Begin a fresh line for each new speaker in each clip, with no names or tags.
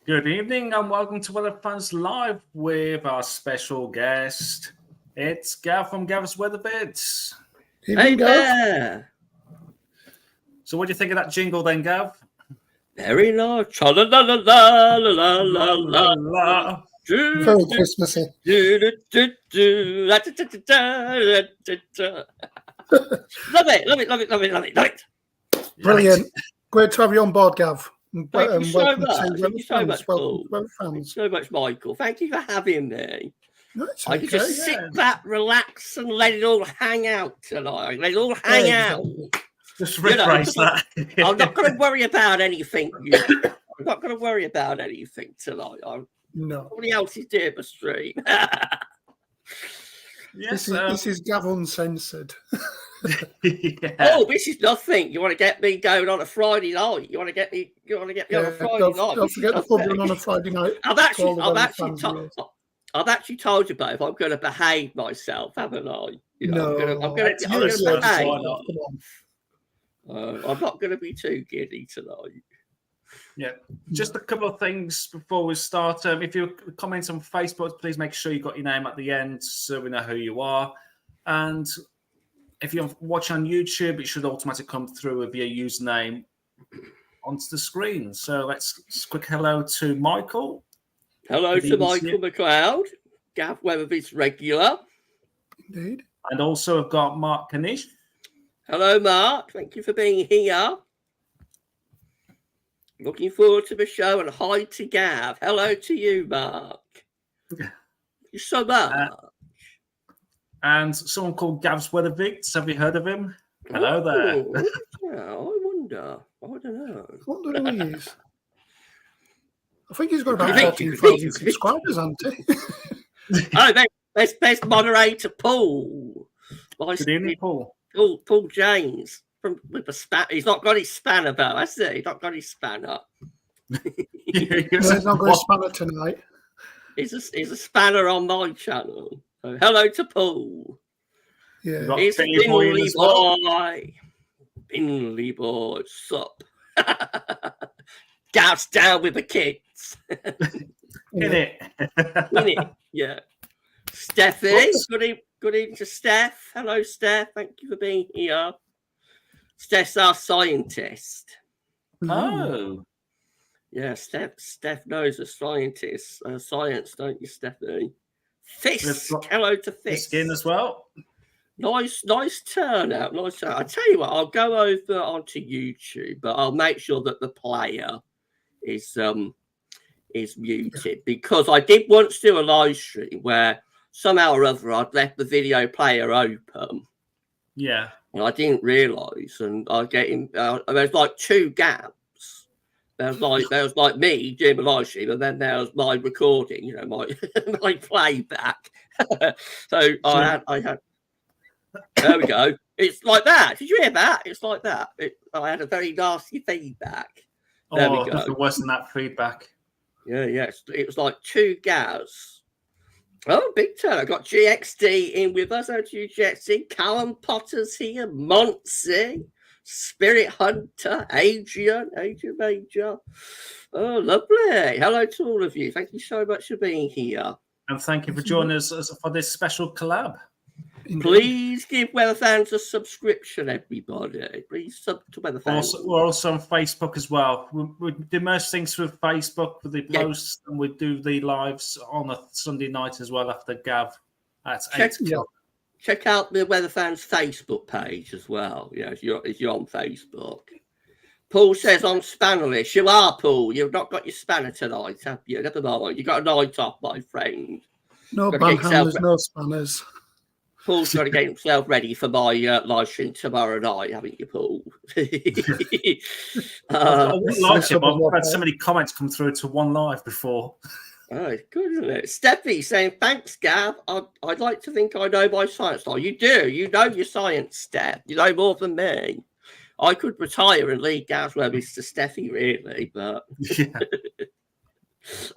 Good evening and welcome to Weathervids Live with our special guest. It's Gav from Gavsweathervids.
Hey there.
So what do you think of that jingle then, Gav?
Very nice. La la la la la la la la.
Very Christmassy.
Love it.
Brilliant. Great to have you on board, Gav.
Thank you so much.
Thank you so much,
Michael. Thank you for having me.
No,
I can just sit back, relax, and let it all hang out tonight. Let it all hang out.
Just rephrase that.
I'm not going to worry about anything. I'm not going to worry about anything tonight. Nobody else is doing the stream.
Yes,
this is Gav Uncensored.
Yeah. Oh, this is nothing. You want to get me going on a Friday night? You want to get me on a Friday night?
Don't forget the problem on a Friday night.
I've actually told you both I'm going to behave myself, haven't I? I'm going to behave. I'm not going to be too giddy tonight.
Yeah, just a couple of things before we start. If you comment on Facebook, please make sure you got your name at the end so we know who you are. And if you're watching on YouTube, it should automatically come through with your username onto the screen. So let's quick hello to Michael.
Hello to Michael McLeod, Gavsweathervids regular.
Indeed.
And also I've got Mark Kanish.
Hello, Mark. Thank you for being here. Looking forward to the show, and hi to Gav. Hello to you, Mark. You're so much.
And someone called Gavsweathervids. Have you heard of him? Hello there.
Yeah, I wonder. I don't know.
I wonder who he is. I think he's got about 14,000 subscribers, hasn't he?
There's moderator Paul.
Good evening, Paul.
Paul James with a span. He's not got his spanner though, has he? He's not got his spanner.
He's not got his spanner tonight.
He's a spanner on my channel. So hello to Paul.
Yeah,
it's Binley boy. Binley boy, sup? Gav's down with the kids.
In it.
Yeah. Steffi, good evening to Steph. Hello, Steph. Thank you for being here. Steph's our scientist.
Oh.
Yeah, Steph knows the science, don't you, Stephanie? Fisk. Hello to Fisk.
Skin as well.
Nice turnout. I tell you what, I'll go over onto YouTube, but I'll make sure that the player is muted, because I did once do a live stream where somehow or other I'd left the video player open.
Yeah.
And I didn't realise, and I was getting there's like two gaps. There was like me doing the live stream, and then there was my recording, my playback. So I had. There we go. It's like that. Did you hear that? It's like that. I had a very nasty feedback. There we go.
Nothing worse than that feedback.
Yeah. It was like two gaps. Oh, big turn. I got GXD in with us. Over to you, GXD. Callum Potter's here. Montsy. Spirit Hunter. Adrian Major. Oh, lovely. Hello to all of you. Thank you so much for being here.
And thank you for joining us for this special collab.
Please give Weatherfans a subscription, everybody. Please sub to Weatherfans.
We're also on Facebook as well. We do most things through Facebook for the posts, and we do the lives on a Sunday night as well after Gav at 8 o'clock.
Check out the Weatherfans Facebook page as well. Yeah, if you're on Facebook. Paul says I'm spannerless. You are, Paul. You've not got your spanner tonight, have you? Never mind. You got a night off, my friend.
No banhandlers, no spanners.
Paul's got to get himself ready for my live stream tomorrow night, haven't you, Paul?
I've had so many comments come through to one live before.
Oh, good, isn't it? Steffi saying, thanks, Gav. I'd like to think I know my science style. You do. You know your science, Steph. You know more than me. I could retire and leave Gavsweathervids to Steffi, really, but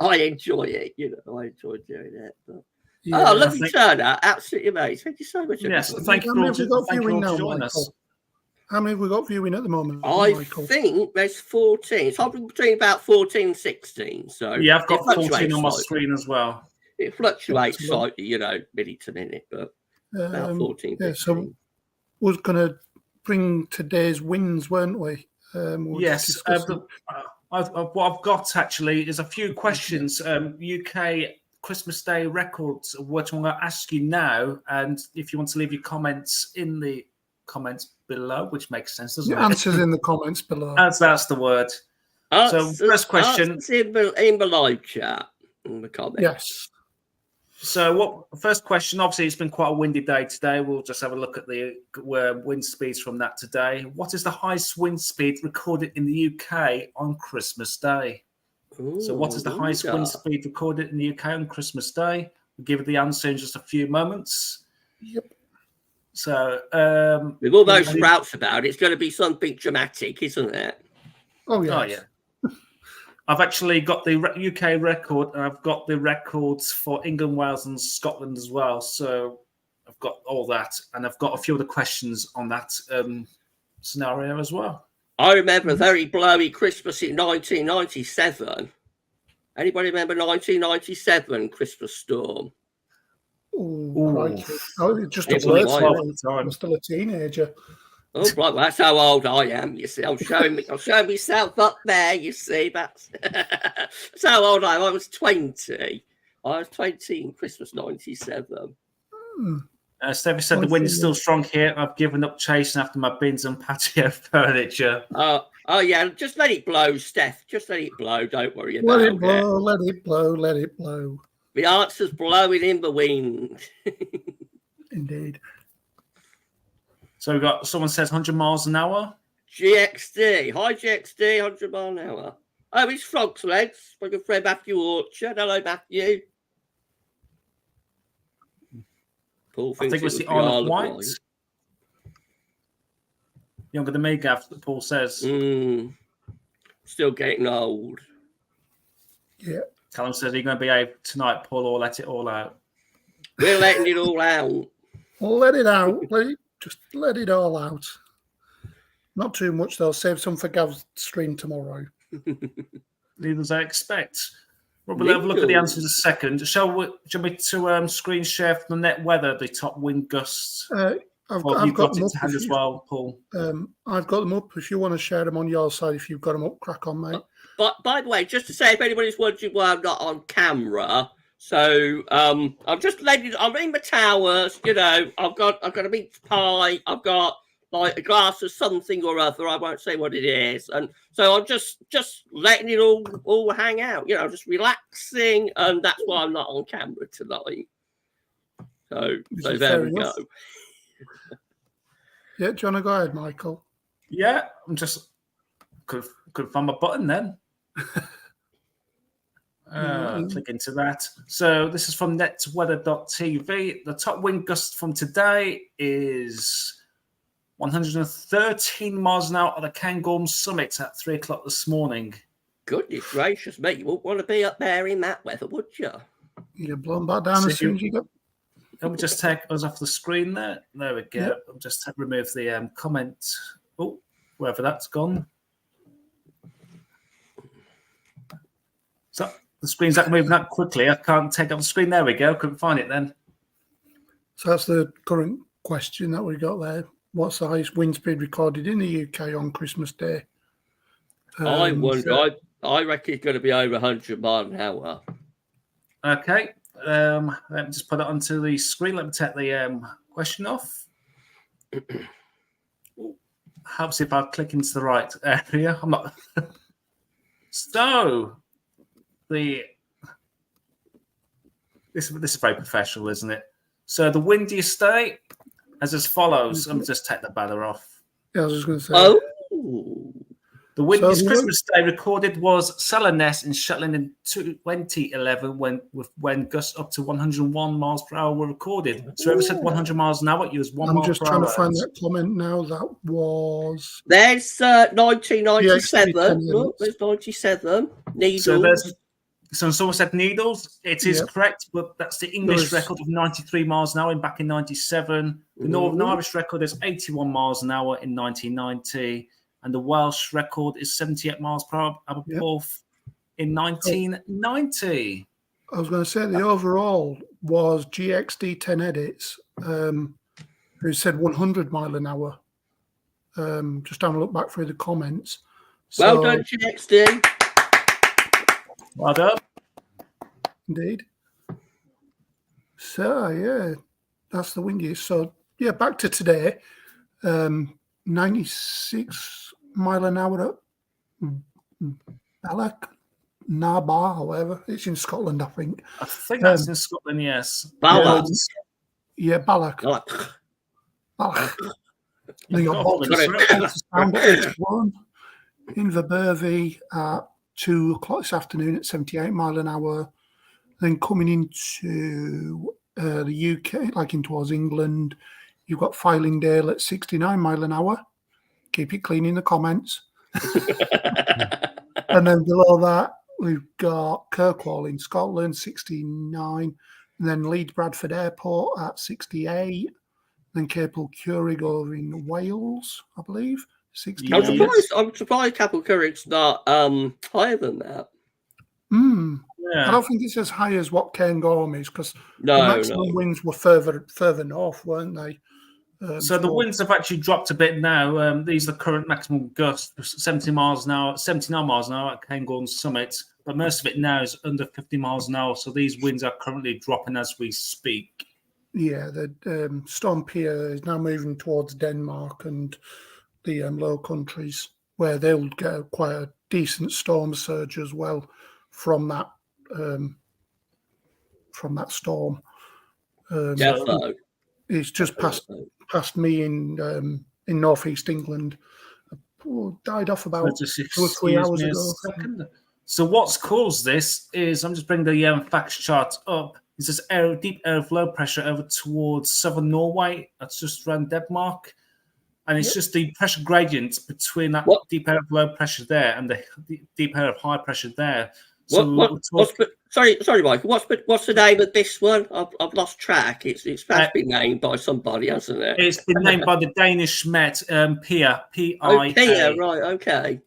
I enjoy it. I enjoy doing it. But... Yeah, lovely turnout. Absolutely amazing. Thank you so much.
Yes, thank you for joining us.
How many have we got viewing at the moment,
I
Michael?
think there's 14. It's hovering between about 14 and 16. So
Yeah, I've got
it
14
fluctuates
on my
slightly.
screen as well.
It fluctuates
Excellent.
slightly, minute to minute, but about 14.
Yeah, so we was going to bring today's wins, weren't we?
Yes. What I've got actually is a few questions. UK Christmas Day records, which I'm going to ask you now. And if you want to leave your comments in the comments below, which makes sense, doesn't it?
Answers in the comments below.
That's the word. So first question.
In the live chat, in the comments.
Yes.
So first question, obviously it's been quite a windy day today. We'll just have a look at the wind speeds from that today. What is the highest wind speed recorded in the UK on Christmas Day? So what is the highest wind speed recorded in the UK on Christmas Day? We'll give it the answer in just a few moments.
Yep.
So
with all those sprouts about, it's going to be something dramatic, isn't it?
Oh, yes.
Oh, yeah. I've actually got the UK record, and I've got the records for England, Wales, and Scotland as well. So I've got all that, and I've got a few of the questions on that scenario as well.
I remember a very blowy Christmas in 1997. Anybody remember 1997 Christmas storm?
Right. Oh, just a
Everybody
blur.
like
I'm still a teenager.
Oh, right, well, that's how old I am. You see, I'm showing myself up there. You see, that's how old I am. I was 20. I was 20 in Christmas '97.
Stevie said the wind is still strong here. I've given up chasing after my bins and patio furniture.
Oh yeah, just let it blow, Steph. Just let it blow. Don't worry about it.
Let it blow. Let it blow. Let it blow.
The answer's blowing in the wind.
Indeed.
So we've got someone says 100 miles an hour.
GXD. Hi, GXD. 100 mile an hour. Oh, it's Frog's Legs. My good friend Matthew Orchard. Hello, Matthew. Paul
I think it was the Isle of Wight. Younger than me, Gav, Paul says.
Still getting old.
Yeah.
Callum says, are you going to behave tonight, Paul, or let it all out?
We're letting it all out.
Let it out. Just let it all out. Not too much, though. Save some for Gav's stream tomorrow.
Neither as I expect. We'll have a look at the answers in a second. Shall we to screen share from the net weather, the top wind gusts?
I've got them
it to hand as well, Paul.
I've got them up. If you want to share them on your side, if you've got them up, crack on, mate.
But by the way, just to say, if anybody's wondering why I'm not on camera, so I'm just letting. I'm in the towers. I've got a meat pie. I've got like a glass of something or other. I won't say what it is, and so I'm just letting it all hang out. Just relaxing, and that's why I'm not on camera tonight. So there we go.
Yeah, do you want to go ahead, Michael?
Yeah, I'm just could find my button then. Click into that. So this is from netweather.tv. The top wind gust from today is 113 miles an hour at the Cairngorm summit at 3 o'clock this morning.
Goodness gracious, mate. You wouldn't want to be up there in that weather, would you?
You're blown back down as soon as you go.
Let me just take us off the screen there. There we go.
Yep.
I'll just remove the comment. Oh, wherever that's gone. So the screen's not moving that quickly. I can't take off the screen. There we go. Couldn't find it then.
So that's the current question that we got there. What's the highest wind speed recorded in the UK on Christmas Day?
I wonder. I reckon it's going to be over 100 miles an hour.
Okay. Let me just put it onto the screen. Let me take the question off. Helps if I click into the right area. I'm not. So this is very professional, isn't it? So the windiest day as follows. Let me just take the banner off.
Yeah, I was just going to say.
Oh.
The windiest Christmas day recorded was Salerness in Shetland in 2011 with when gusts up to 101 miles per hour were recorded. So whoever said 100 miles an hour, it was 1 mile per hour.
I'm just trying to find that comment now. That was...
There's 1997. Look, there's 97. Needles.
So So someone said Needles. It is correct, but that's the English record of 93 miles an hour back in 97. The Northern Irish record is 81 miles an hour in 1990. And the Welsh record is 78 miles per hour in 1990.
I was going to say the overall was GXD 10 Edits, who said 100 mile an hour. Just having a look back through the comments.
Well done, GXD.
Well done.
Indeed. So, yeah, that's the windiest. So, yeah, back to today. 96 mile an hour at Balak, Narbar, or whatever. It's in Scotland, I think.
I think that's in Scotland, yes.
Balak.
Yeah, Balak.
Balak.
They got Baltus sound at 81. Inverbervie at 2 o'clock this afternoon at 78 mile an hour. Then coming into the UK, like in towards England, you've got Fylingdale at 69 mile an hour. Keep it clean in the comments. And then below that, we've got Kirkwall in Scotland, 69. And then Leeds Bradford Airport at 68. Then Capel Curig over in Wales, I believe, 68.
I'm surprised Capel Curig's not higher than that.
I don't think it's as high as what Cairngorm is, because the maximum winds were further north, weren't they?
So the winds have actually dropped a bit now. These are the current maximum gusts, 79 miles an hour at Cairngorm Summit, but most of it now is under 50 miles an hour. So these winds are currently dropping as we speak.
Yeah, the Storm Pier is now moving towards Denmark and the Low Countries, where they'll get quite a decent storm surge as well from that storm. It's just past me in northeast England. Died off about 2 or 3 hours ago.
So what's caused this is, I'm just bringing the facts chart up. It's this deep area of low pressure over towards southern Norway. That's just around Denmark. And it's just the pressure gradient between that deep area of low pressure there and the deep area of high pressure there. So
sorry, Michael. What's the name of this one? I've lost track. It's been named by somebody, hasn't it?
It's been named by the Danish Met PIA. PIA.
Oh, PIA, right? Okay.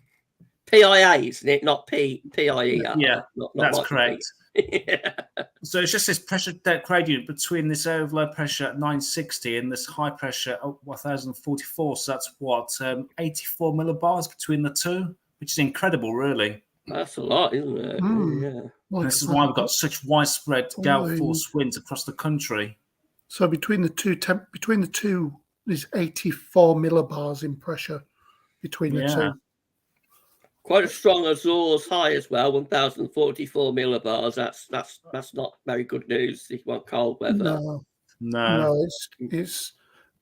PIA, isn't it? Not PIE.
Yeah, that's correct.
Yeah.
So it's just this pressure gradient between this area of low pressure at 960 and this high pressure at 1044. So that's 84 millibars between the two, which is incredible, really.
That's a lot, isn't it? Yeah.
Well, this is why we've got such widespread gale force winds across the country.
So between the two, there's 84 millibars in pressure between the two.
Quite a strong Azores high as well, 1,044 millibars. That's not very good news if you want cold weather.
No, it's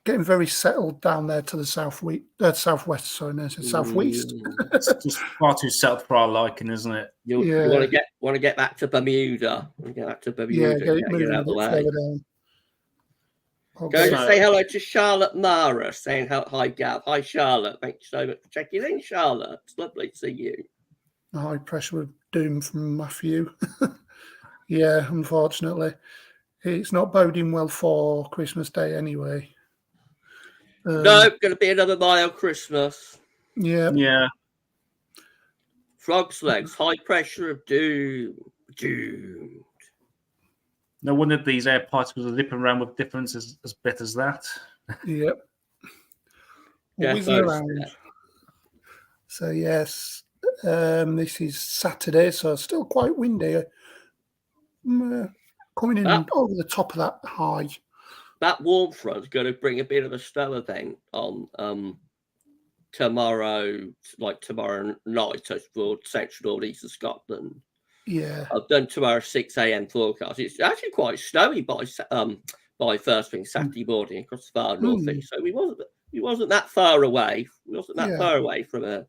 getting very settled down there to the southwest. Southwest.
It's just far too settled for our liking, isn't it?
You want to get back to Bermuda. Get out of the way. Go and say hello to Charlotte Mara, saying hi, Gav. Hi, Charlotte. Thank you so much for checking in, Charlotte. It's lovely to see you.
The high pressure of doom from Matthew. Yeah, unfortunately. It's not boding well for Christmas Day anyway.
No, going to be another mild Christmas.
Yeah.
Yeah.
Frog's legs, high pressure of doom. Doomed.
No wonder these air particles are zipping around with differences as bit as that.
Yep. Whizzing around. So, yes, this is Saturday, so still quite windy. Coming in over the top of that high.
That warm front is going to bring a bit of a snow event on tomorrow night for central northeast of Scotland.
Yeah,
I've done tomorrow 6 a.m. forecast. It's actually quite snowy by first thing Saturday morning across the far northeast. So we wasn't that far away. We wasn't that far away from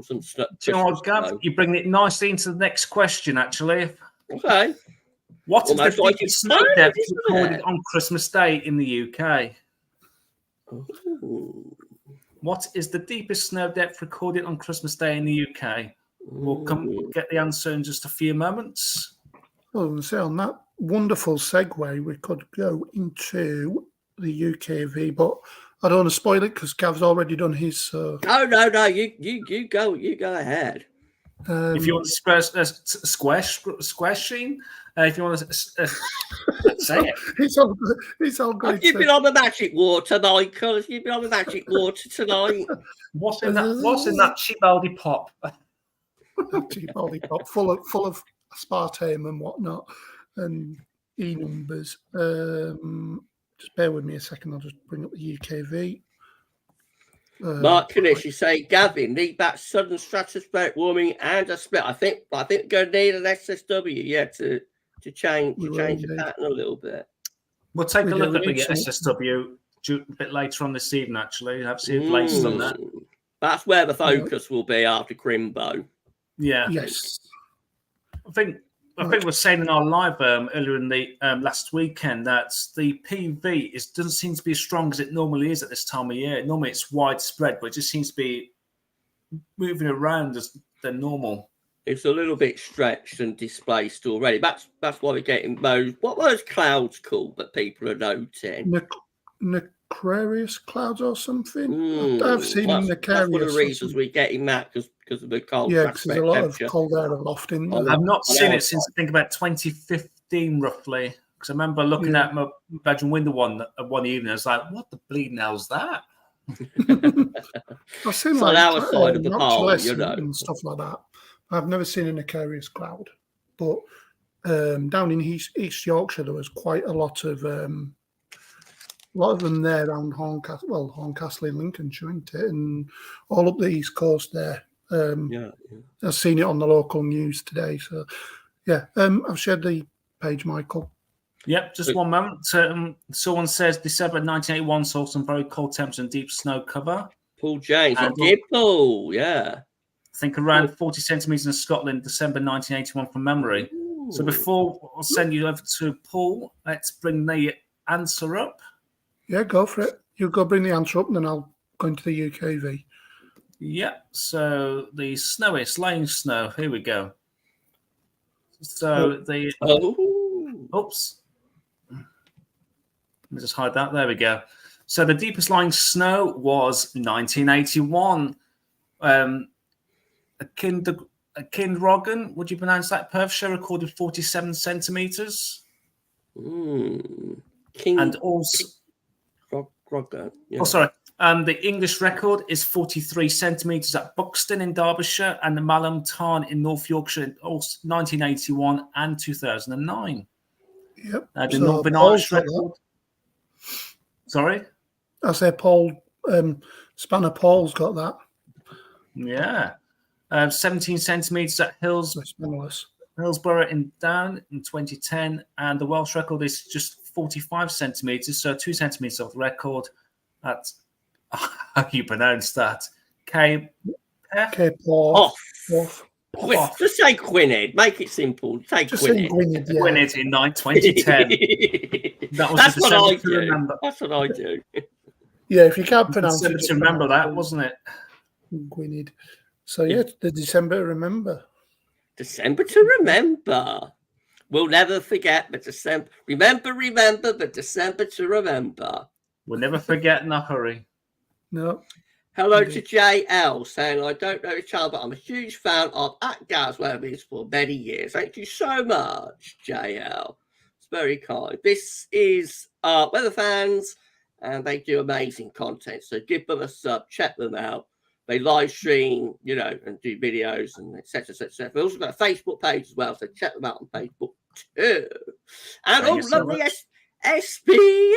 some snow.
Do you know what, Gav? You bring it nicely into the next question, actually.
Okay.
What is the deepest snow depth recorded on Christmas Day in the UK?
Ooh.
What is the deepest snow depth recorded on Christmas Day in the UK? We'll get the answer in just a few moments.
Well, say on that wonderful segue, we could go into the UKV, but I don't want to spoil it because Gav's already done his.
No, you go ahead.
If you want to squashing, if you want to say it.
It's all good. It's all good.
Have you been on the magic water, Michael? Have you been on the magic water tonight?
What's in that cheap baldy pop?
Cheap baldy pop full of aspartame and whatnot and numbers. Just bear with me a second. I'll just bring up the UKV.
Mark Kanish, you say, Gavin, need that sudden stratospheric warming and a split. I think we're going to need an SSW, to change the pattern a little bit.
We'll take a look at the SSW a bit later on this evening, actually. I've seen the latest on that.
That's where the focus will be after Crimbo.
Yeah.
Yes.
I think we were saying in our live earlier in the last weekend that the PV doesn't seem to be as strong as it normally is at this time of year. Normally it's widespread, but it just seems to be moving around as than normal.
It's a little bit stretched and displaced already. That's why we're getting those. What were those clouds called that people are noting?
Nacarious clouds or something. I've seen Nacarious.
That's one of the reasons we're getting that because of the cold.
Yeah, because there's a lot of cold air aloft in there.
I've not seen it since I think about 2015, roughly. Because I remember looking at my bedroom window one evening. I was like, "What the bleeding hell's that?"
I've seen
on our side of the pole,
and stuff like that. I've never seen a Nacarious cloud, but down in East Yorkshire there was quite a lot of them there around Horncastle. Well, Horncastle in Lincolnshire, isn't it? And all up the east coast there. I've seen it on the local news today. So, I've shared the page, Michael.
Yep, just one moment. Someone says December 1981 saw some very cold temps and deep snow cover.
Paul James, Paul, yeah.
I think around 40 centimetres in Scotland, December 1981 from memory. Ooh. So before I'll send you over to Paul, let's bring the answer up.
Yeah, go for it. You go bring the answer up and then I'll go into the UKV.
Yeah, so the snowiest, laying snow. Here we go. So oops. Let me just hide that. There we go. So the deepest lying snow was 1981. Kindragon, would you pronounce that? Perthshire recorded 47 centimetres. And also...
Yeah.
Oh, sorry. The English record is 43 centimetres at Buxton in Derbyshire and the Malham Tarn in North Yorkshire in 1981 and 2009.
Yep.
The Northern Irish record. Sorry?
I say Paul, Spanner Paul's got that.
Yeah. 17 centimetres at Hillsborough in Down in 2010. And the Welsh record is just 45 centimetres, so 2 centimetres off the record. That's how you pronounce that.
Paul.
Just say Gwynedd. Make it simple. Say Gwynedd.
Gwynedd in 2010.
That's what I do. Remember. That's what I do.
Yeah, if you can't pronounce it.
To remember that, wasn't it?
Gwynedd. So, yeah, the December to remember.
December to remember. We'll never forget the December. Remember, but December to remember.
We'll never forget in a hurry.
No.
Hello to JL saying, I don't know the child, but I'm a huge fan of @Gavsweathervids for many years. Thank you so much, JL. It's very kind. This is Weather Fans, and they do amazing content. So give them a sub, check them out. They live stream, and do videos and etc. etc. We've also got a Facebook page as well, so check them out on Facebook too. And all lovely Westby.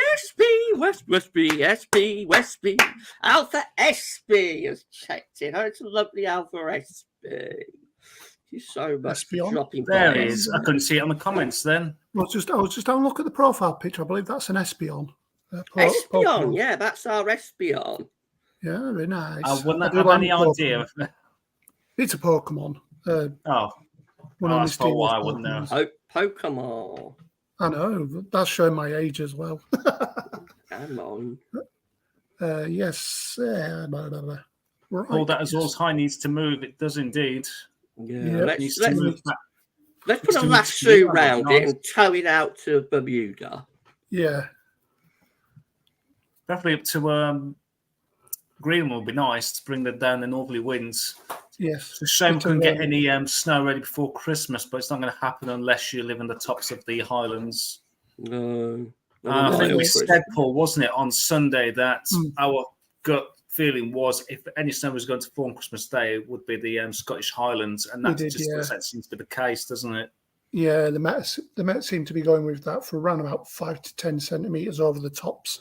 Alpha SB has checked in. Oh, it's a lovely Alpha SB. Thank you so much for dropping by.
There it is. I couldn't see it on the comments then.
I was just having a look at the profile picture. I believe that's an Espeon.
Espeon, yeah, that's our Espeon.
Yeah, very nice.
I wouldn't have any idea.
It's a Pokemon.
That's probably why I wouldn't know.
Pokemon.
I know. That's showing my age as well.
Come on.
Yes.
Right. All that as well as high needs to move. It does indeed.
Yeah,
Needs to move back.
let's put a
to move
lasso
to Bermuda,
round
nice.
it and tow it out to Bermuda.
Yeah.
Definitely up to Greenland would be nice to bring them down the northerly winds.
Yes.
It's a shame we
But,
couldn't get any snow ready before Christmas, but it's not going to happen unless you live in the tops of the Highlands.
No.
I think we
Chris.
said, Paul, wasn't it, on Sunday that
Mm.
our gut feeling was if any snow was going to fall on Christmas Day, it would be the Scottish Highlands, and
We
that
did,
just
yeah.
that seems to be the case, doesn't it?
Yeah, the Met seem to be going with that for around about 5 to 10 centimetres over the tops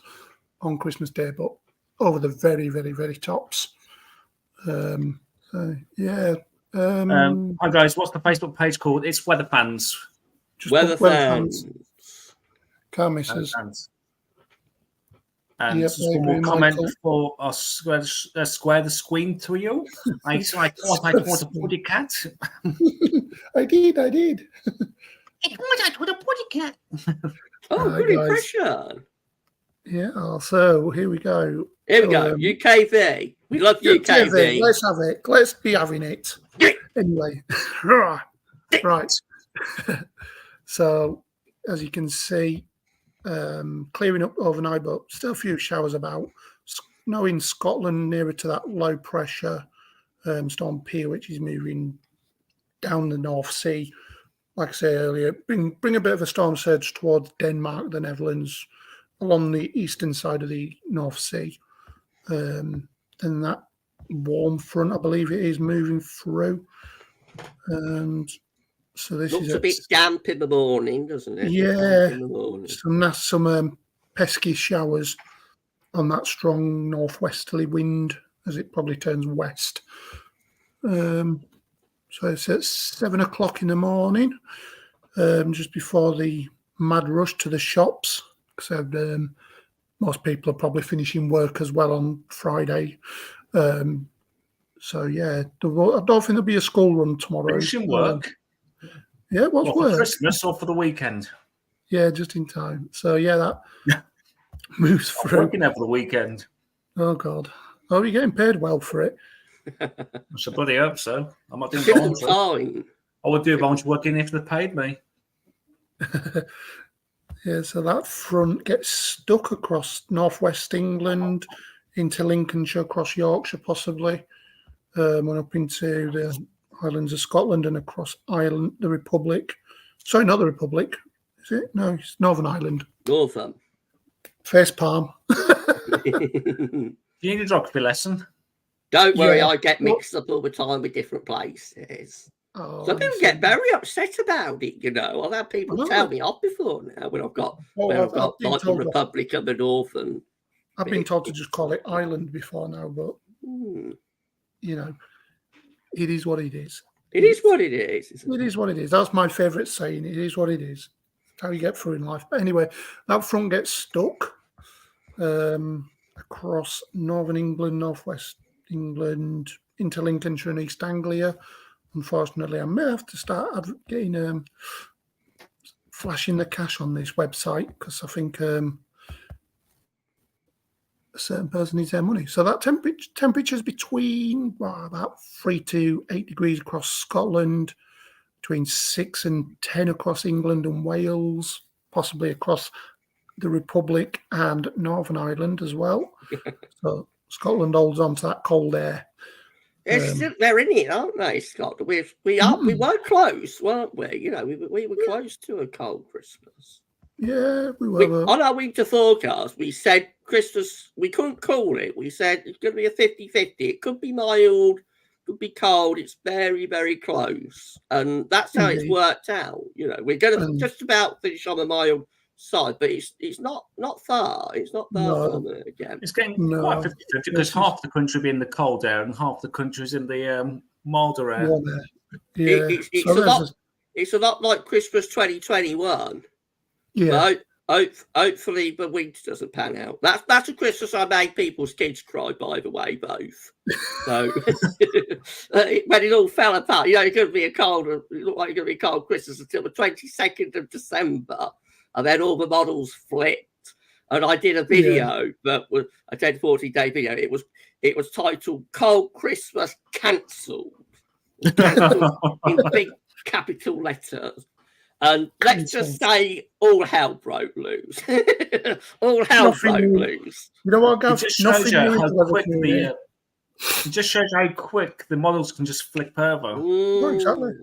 on Christmas Day, but over the very, very, very tops. So, yeah.
Hi, guys. What's the Facebook page called? It's Weather Fans.
Just
Weather
put Weather
fans.
Can't miss
Weather
us.
Fans. And
Yep,
just
I
one more
agree,
comment
Michael.
before I square the screen to you. I thought I caught a putty cat.
I did.
I thought I caught a putty cat.
Oh,
Hi,
good
guys.
impression.
Yeah, so here we go.
Here we go. UKV. We love UKV.
Let's have it. Let's be having it. Anyway, right. So, as you can see, clearing up overnight, but still a few showers about. Snow in Scotland nearer to that low pressure storm Pier, which is moving down the North Sea. Like I said earlier, bring a bit of a storm surge towards Denmark, the Netherlands, along the eastern side of the North Sea. And that warm front, I believe it is, moving through. And so this
Looks
is
a bit damp in the morning, doesn't it?
Yeah,
In the morning.
some pesky showers on that strong northwesterly wind as it probably turns west. So it's at 7 o'clock in the morning, just before the mad rush to the shops. So most people are probably finishing work as well on Friday. So yeah, I don't think there'll be a school run tomorrow.
Finishing work?
Yeah, what's
for
work?
Christmas or for the weekend?
Yeah, just in time. So yeah, that moves
I'm
through.
working there for the weekend.
Oh God. Oh, you're getting paid well for it.
I should bloody hope so. I'm not doing
Different
voluntary.
time.
I would do voluntary working if they paid me.
Yeah, so that front gets stuck across northwest England, into Lincolnshire, across Yorkshire possibly, and up into the Highlands of Scotland and across Ireland, the Republic. Sorry, not the Republic. Is it? No, it's Northern Ireland.
Northern.
Face palm.
Do you need a geography lesson?
Don't worry,
Yeah.
I get mixed up all the time with different places.
Oh,
Some people get very upset about it, you know. I've had people tell me off before now when I've got like the Republic of the North and
I've been told to just call it Ireland before now, but you know, it is what it is.
It is what it is.
It is what it is. That's my favourite saying. It is what it is. It's how you get through in life. But anyway, that front gets stuck across northern England, northwest England, into Lincolnshire and East Anglia. Unfortunately, I may have to start getting flashing the cash on this website because I think a certain person needs their money. So that temperatures between about 3 to 8 degrees across Scotland, between 6 and 10 across England and Wales, possibly across the Republic and Northern Ireland as well. So Scotland holds on to that cold air.
They're in it, aren't they, Scott? We were close, weren't we? You know, we were close to a cold Christmas.
Yeah, we were.
On our winter forecast, we said Christmas, we couldn't call it. We said it's going to be a 50-50. It could be mild, could be cold. It's very, very close. And that's how it's worked out. You know, we're going to just about finish on the mild side, but it's not far. It's not far from it again.
It's getting quite 50-50 because half the country will be in the cold air and half the country is in the milder air.
Yeah.
It's a lot like Christmas 2021.
Yeah.
But hopefully the winter doesn't pan out. That's a Christmas I made people's kids cry, by the way, both. So when it all fell apart, you know, it looked like it's going to be a cold Christmas until the 22nd of December. And then all the models flipped. And I did a video that was a 10-14 day video. It was titled Cold Christmas Cancelled. in big capital letters. And let's just say all hell broke loose. All hell broke loose.
You know what, Gav?
It just shows
Nothing
you
new
how
into
quick
everything.
it just shows how quick the models can just flip over.
No, exactly.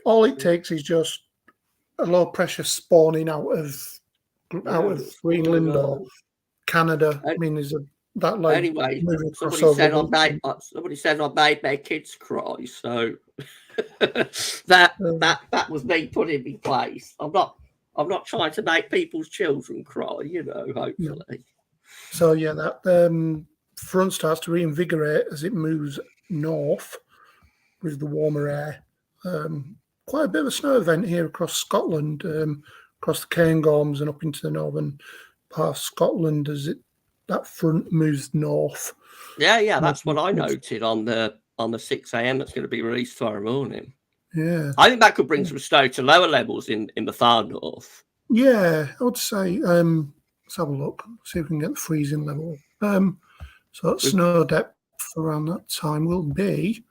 All it takes is just a low pressure spawning out of Greenland or Canada. I mean, there's that like
anyway.
Somebody said
I made their kids cry, so that was me putting in place. I'm not trying to make people's children cry, you know. Hopefully.
Yeah. So yeah, that front starts to reinvigorate as it moves north with the warmer air. Quite a bit of a snow event here across Scotland, across the Cairngorms and up into the northern part of Scotland as that front moves north.
Yeah, that's what I noted on the 6 a.m. that's going to be released tomorrow morning.
Yeah,
I think that could bring some snow to lower levels in the far north.
Yeah, I would say. Let's have a look. See if we can get the freezing level. So that snow depth around that time will be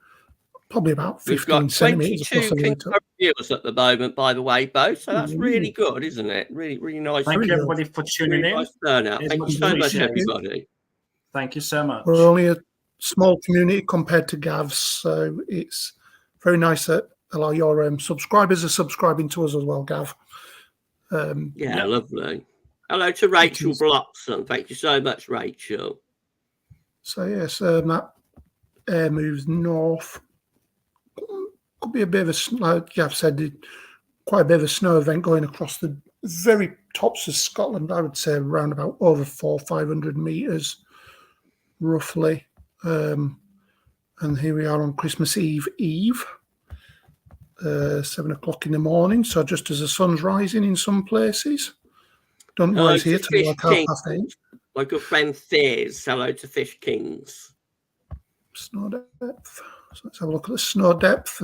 probably about 15 centimetres.
We've got 22 viewers at the moment, by the way, Bo. So that's really good, isn't it? Really, really nice.
Thank you, everybody, for tuning in.
Nice turnout. Thank you so much, everybody.
Thank you so much.
We're only a small community compared to Gav's, so it's very nice that a lot of your subscribers are subscribing to us as well, Gav.
Lovely. Hello to Rachel Bloxham. Thank you so much, Rachel.
So yes, that air moves north. Could be a bit of a, like Gav said, quite a bit of a snow event going across the very tops of Scotland. I would say around about over 400-500 meters, roughly. And here we are on Christmas Eve, 7 o'clock in the morning. So just as the sun's rising in some places. Don't rise here till like 8:30.
My good friend Thiers. Hello to Fish Kings.
Snow depth. So let's have a look at the snow depth.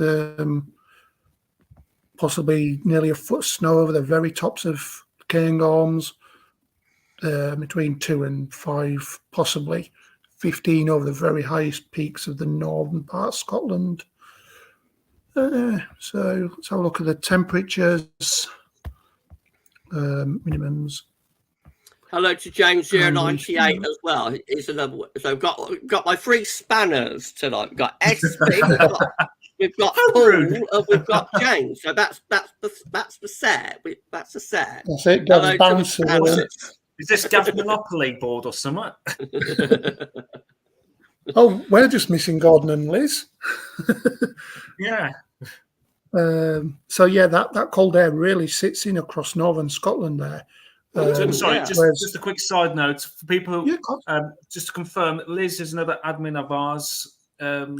Possibly nearly a foot of snow over the very tops of Cairngorms. Between 2 and 5, possibly 15 over the very highest peaks of the northern part of Scotland. So let's have a look at the temperatures. Minimums.
Hello to James 098 as well. It's another one. So I've got my 3 spanners tonight. We've got SB, we've got Paul, and we've got James. So that's the set. That's the set.
That's it. Hello to
Is this Gavin Monopoly board or something?
Oh, we're just missing Gordon and Liz.
Yeah.
So yeah, that cold air really sits in across northern Scotland there.
Sorry, just a quick side note for people. Just to confirm, Liz is another admin of ours, and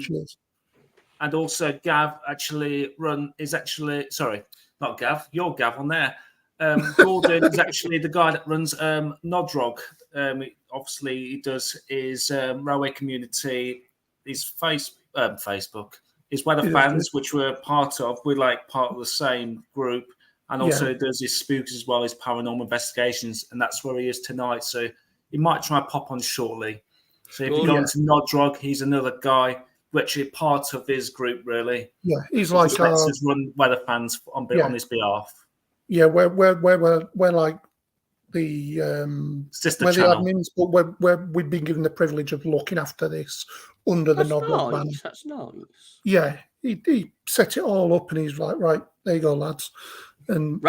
also Gav sorry, not Gav. You're Gav on there. Gordon is actually the guy that runs Nodrog. Obviously, he does his railway community, his Facebook. His weather fans, which we're part of, we're like part of the same group, and also does his spooks as well as paranormal investigations, and that's where he is tonight. So he might try and pop on shortly. So if you go into Nodrog, he's another guy, which is part of his group, really.
Yeah, he's like
lets us run weather fans on his behalf.
Yeah, we're like the
sister channel.
The admins, but we've been given the privilege of looking after this under the Nodrog banner.
That's nice.
Yeah, he set it all up, and he's like, right, there you go, lads. And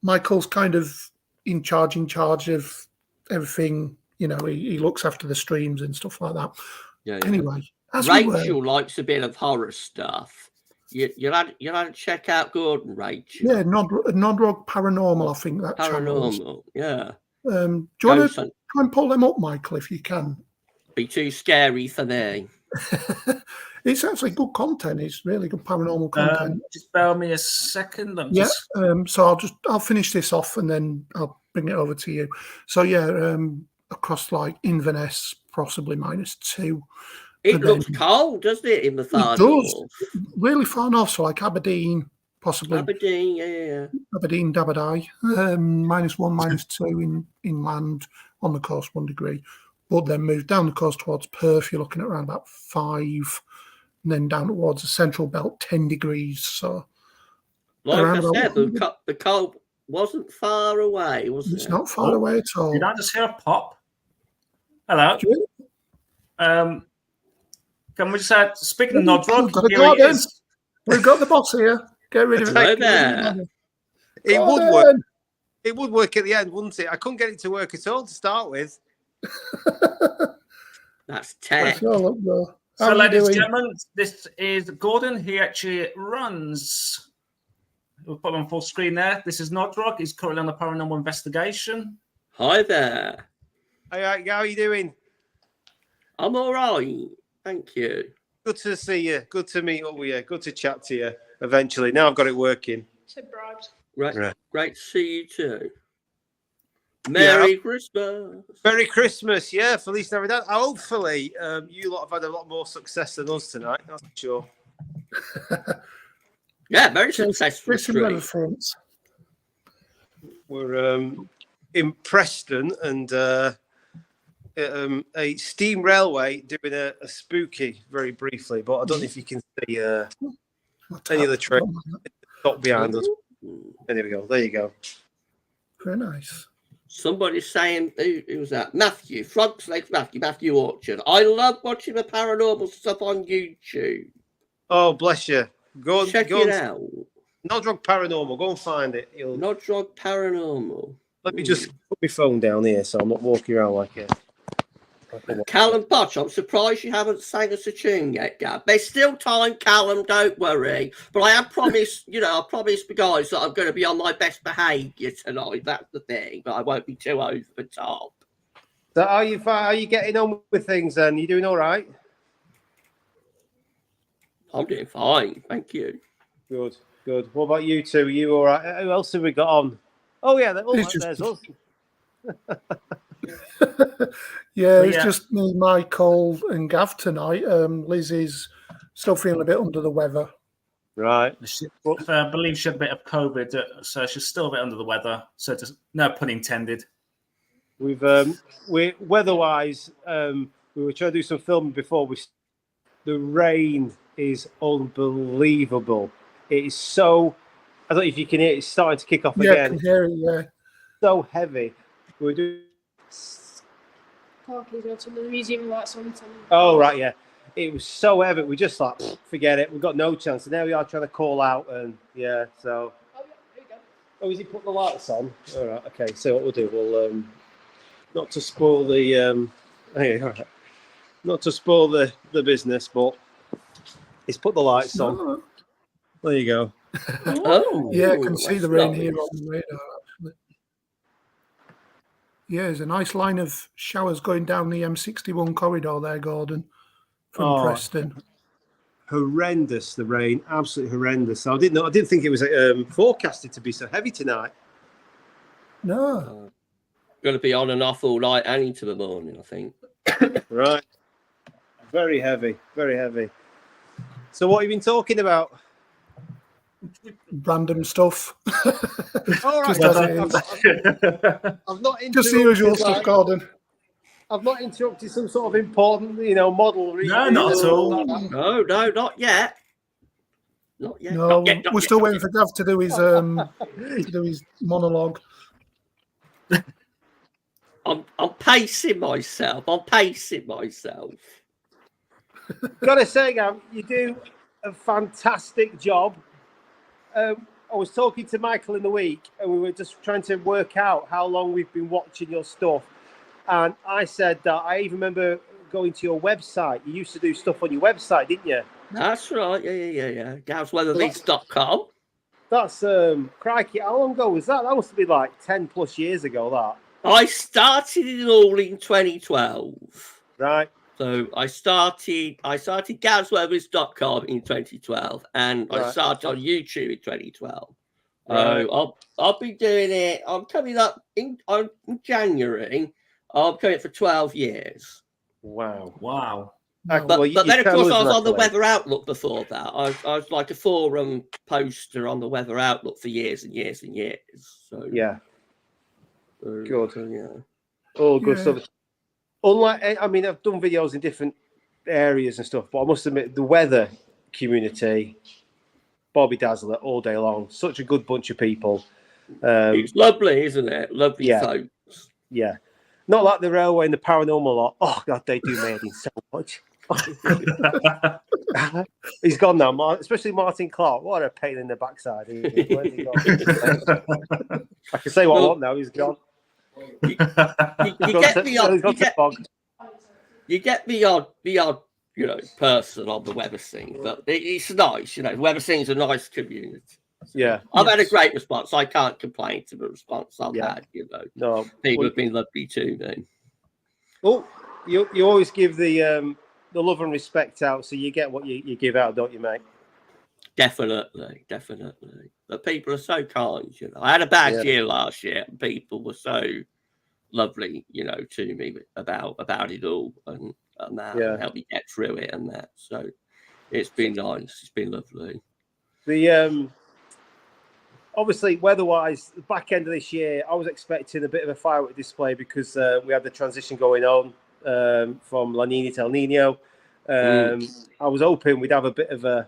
Michael's kind of in charge of everything. You know, he looks after the streams and stuff like that.
Yeah.
Anyway,
Rachel likes a bit of horror stuff. You'll have to check out Gordon, Rachel.
Yeah, Nodrog Paranormal, I think that
Paranormal,
channel is.
Yeah.
Do you want to try and pull them up, Michael, if you can?
Be too scary for me.
It's actually good content. It's really good paranormal content.
Just bear me a second.
So I'll finish this off and then I'll bring it over to you. So across like Inverness, possibly -2.
It looks cold, doesn't it, in the far north?
Really far north, so like Aberdeen, possibly.
Aberdeen, yeah.
Aberdeen, Dabadai, -1, -2 inland, on the coast 1 degree. But then move down the coast towards Perth, you're looking at around about 5. and then down towards the central belt, 10 degrees. So
Like
around
I
about
said,
100.
the cold wasn't far away, was
It's
it?
not far away at all.
Did I just hear a pop? Hello. Can we just say, speaking of Nodrog,
We've got a
here
Gordon.
he is.
We've got the boss here. Get rid of it.
Hello there.
It would
Gordon!
work. It would work at the end, wouldn't it? I couldn't get it to work at all to start with.
That's tech.
So, look, bro. How
So,
are you
ladies and
doing?
gentlemen, this is Gordon. He actually runs. We'll put him on full screen there. This is Nodrog. He's currently on the paranormal investigation.
Hi there.
Hey, how are you doing?
I'm all right. Thank you.
Good to see you. Good to meet up with you. Good to chat to you eventually. Now I've got it working.
Right. Great to see you too. Merry Christmas.
Merry Christmas. Yeah, Feliz Navidad. Hopefully, you lot have had a lot more success than us tonight. That's for sure.
Yeah, very successful
Listen, weather
stream.
fronts.
We're in Preston and a steam railway doing a spooky very briefly, but I don't know if you can see any of the train top behind us. There we go. There you go.
Very nice.
Somebody's saying, who was that? Matthew, Frogs Legs Matthew Orchard. I love watching the paranormal stuff on YouTube.
Oh, bless you. Go
Check
go
it
and,
out.
Nodrog Paranormal. Go and find it.
Nodrog Paranormal.
Let me just put my phone down here so I'm not walking around like a...
Callum Potch, I'm surprised you haven't sang us a tune yet, Gav. There's still time, Callum, don't worry. But I have promised, I promised the guys that I'm going to be on my best behaviour tonight. That's the thing, but I won't be too over the top.
So how are you getting on with things then? You doing all right?
I'm doing fine, thank you.
Good. What about you two? Are you all right? Who else have we got on? Oh, yeah. There's us.
Yeah, it's just me, Michael, and Gav tonight. Liz is still feeling a bit under the weather.
Right.
I believe she had a bit of COVID, so she's still a bit under the weather. So, no pun intended.
We weather-wise, we were trying to do some filming before. The rain is unbelievable. It is so. I don't know if you can hear it. It's starting to kick off again.
Yeah, I can hear it. Yeah.
So heavy. We're doing.
The museum lights on.
Oh right, yeah. It was so heavy. We just like forget it. We've got no chance. And now we are trying to call out, and yeah. So.
Oh yeah, there you go.
Oh, is he put the lights on? All right. Okay. So what we'll do, we'll not to spoil the hey, all right. Not to spoil the business, but he's put the lights on.
No.
There you go.
Oh,
Yeah, I can see the rain
nice.
here on the radar, actually. Yeah, there's a nice line of showers going down the M61 corridor there, Gordon, from Preston.
Horrendous, the rain. Absolutely horrendous. I didn't think it was forecasted to be so heavy tonight.
No.
Going to be on and off all night and into the morning, I think.
Right. Very heavy. Very heavy. So what have you been talking about?
Random stuff.
All right.
Just as it is.
I've not
Just the usual stuff, Gordon.
I've not interrupted some sort of important, model.
No, not at all.
No, not yet. Not yet.
No,
Not yet, not
we're
yet.
still waiting for Gav to do his monologue.
I'm pacing myself.
Gotta say, Gav, you do a fantastic job. I was talking to Michael in the week, and we were just trying to work out how long we've been watching your stuff. And I said that I even remember going to your website. You used to do stuff on your website, didn't you?
That's right. Yeah. Gavsweathervids.com.
That's crikey. How long ago was that? That must have been like 10 plus years ago. That
I started it all in 2012.
right?
So I started Gavsweathervids.com in 2012, and I started on YouTube in 2012.
Right.
I'll be doing it. I'm coming up in January. I'm coming for 12 years.
Wow.
But
Well,
then, of course, I was on the
luckily.
Weather Outlook before that. I was like a forum poster on the Weather Outlook for years and years and years. So
Yeah. Good.
So, yeah.
Oh, good
Yeah.
stuff. Unlike, I mean, I've done videos in different areas and stuff. But I must admit, the weather community, Bobby Dazzler all day long. Such a good bunch of people.
It's lovely, isn't it? Lovely
Yeah.
folks.
Yeah. Not like the railway and the paranormal lot. Oh, God, they do me in so much. He's gone now, especially Martin Clark. What a pain in the backside. Where's he gone? I can say what I want now. He's gone.
You get the odd, person on the weather scene, but it's nice, Weather scene's a nice community.
Yeah,
I've had a great response. I can't complain to the response I've had.
No,
people have been lovely to me.
Oh, you always give the love and respect out, so you get what you give out, don't you, mate?
Definitely. The people are so kind. I had a bad year last year, and people were so lovely, to me about it all and that, and help me get through it and that. So it's been nice. It's been lovely.
The obviously, weather-wise, the back end of this year, I was expecting a bit of a firework display because we had the transition going on from La Nina to El Nino. I was hoping we'd have a bit of a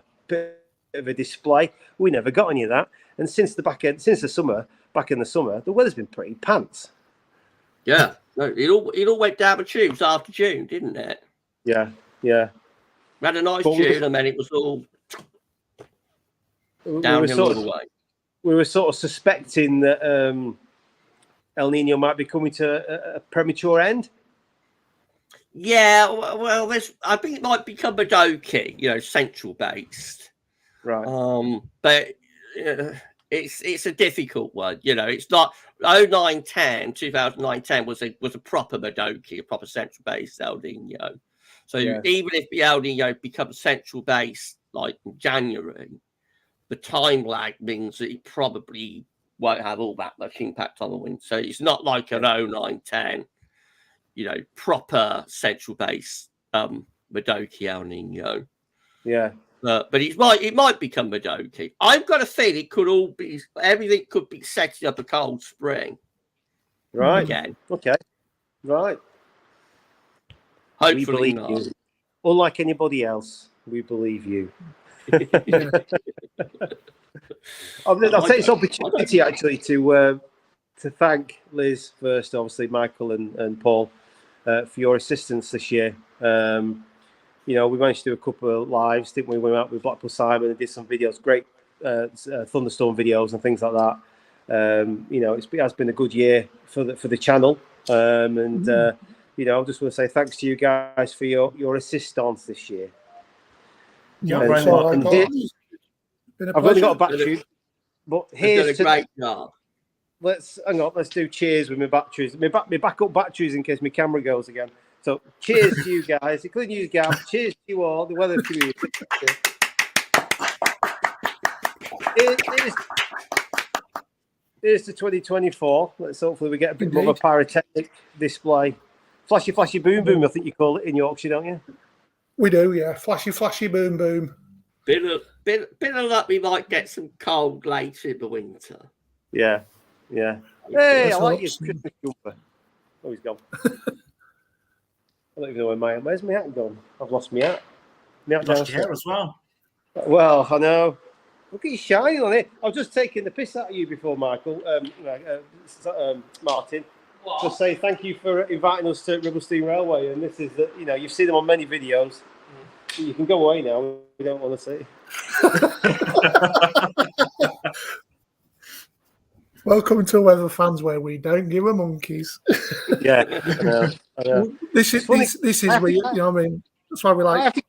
display. We never got any of that. And since back in the summer, the weather's been pretty pants.
Yeah, no, it all went down the tubes after June, didn't it?
Yeah.
We had a nice June, and then it was all downhill all the way.
We were sort of suspecting that El Nino might be coming to a premature end.
Yeah, well, I think it might become Madoki, central based,
right?
But it's a difficult one. It's not 2009-10 was a proper Madoki, a proper central based El Nino. So even if the El Nino becomes central based like in January, the time lag means that it probably won't have all that much impact on the wind. So it's not like an 09-10, proper central base Madoki El Nino.
Yeah.
But it might become Madoki. I've got a feeling everything could be setting up a cold spring.
Right.
Again.
Okay. Right.
Hopefully
we believe
not.
You. Unlike anybody else, we believe you. I'll take this opportunity actually to thank Liz first, obviously Michael and Paul for your assistance this year. We managed to do a couple of lives, didn't we? We went out with Blackpool Simon and did some videos, great thunderstorm videos and things like that. It has been a good year for the channel, I just want to say thanks to you guys for your assistance this year.
I've only got
a battery, but here's
a great job.
Let's do cheers with my batteries, my backup batteries in case my camera goes again. So cheers to you guys, including you, Gav. Cheers to you all, the weather community. Here's to 2024. Let's hopefully we get a bit more of a pyrotechnic display. Flashy, flashy, boom, boom. I think you call it in Yorkshire, don't you?
We do, yeah. Flashy, flashy, boom, boom.
Bit of luck, we might get some cold later in the winter.
Yeah. Hey, I like your Christmas jumper. Oh, he's gone. I don't even know where's my hat gone? I've lost my hat. My hat
lost your hair as well.
Well, I know. Look at you shining on it. I was just taking the piss out of you before, Michael. Martin. What? Just say thank you for inviting us to Ribblestein Railway, and this is you've seen them on many videos. You can go away now. We don't want to see.
Welcome to Weather Fans, where we don't give a monkeys.
Yeah, I know.
This is where that's why we like.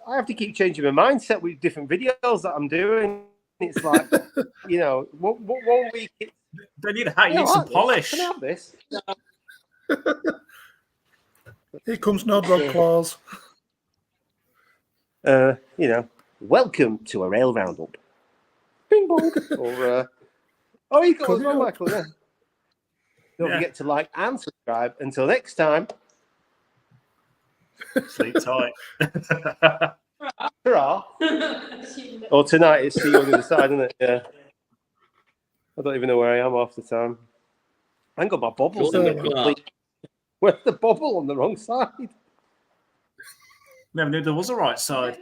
I have to keep changing my mindset with different videos that I'm doing. It's like, one week.
They need a hat. You need some polish.
Can I have this?
Here comes Nodrod Claus.
Welcome to a rail roundup. Bing bong. Or you got as well, Michael. Yeah. Don't forget to like and subscribe. Until next time.
Sleep tight.
Hurrah. Or tonight it's see you on the other side, isn't it? Yeah. I don't even know where I am half the time. I ain't got my bubbles. Where's the bubble on the wrong side?
Never knew there was a right side.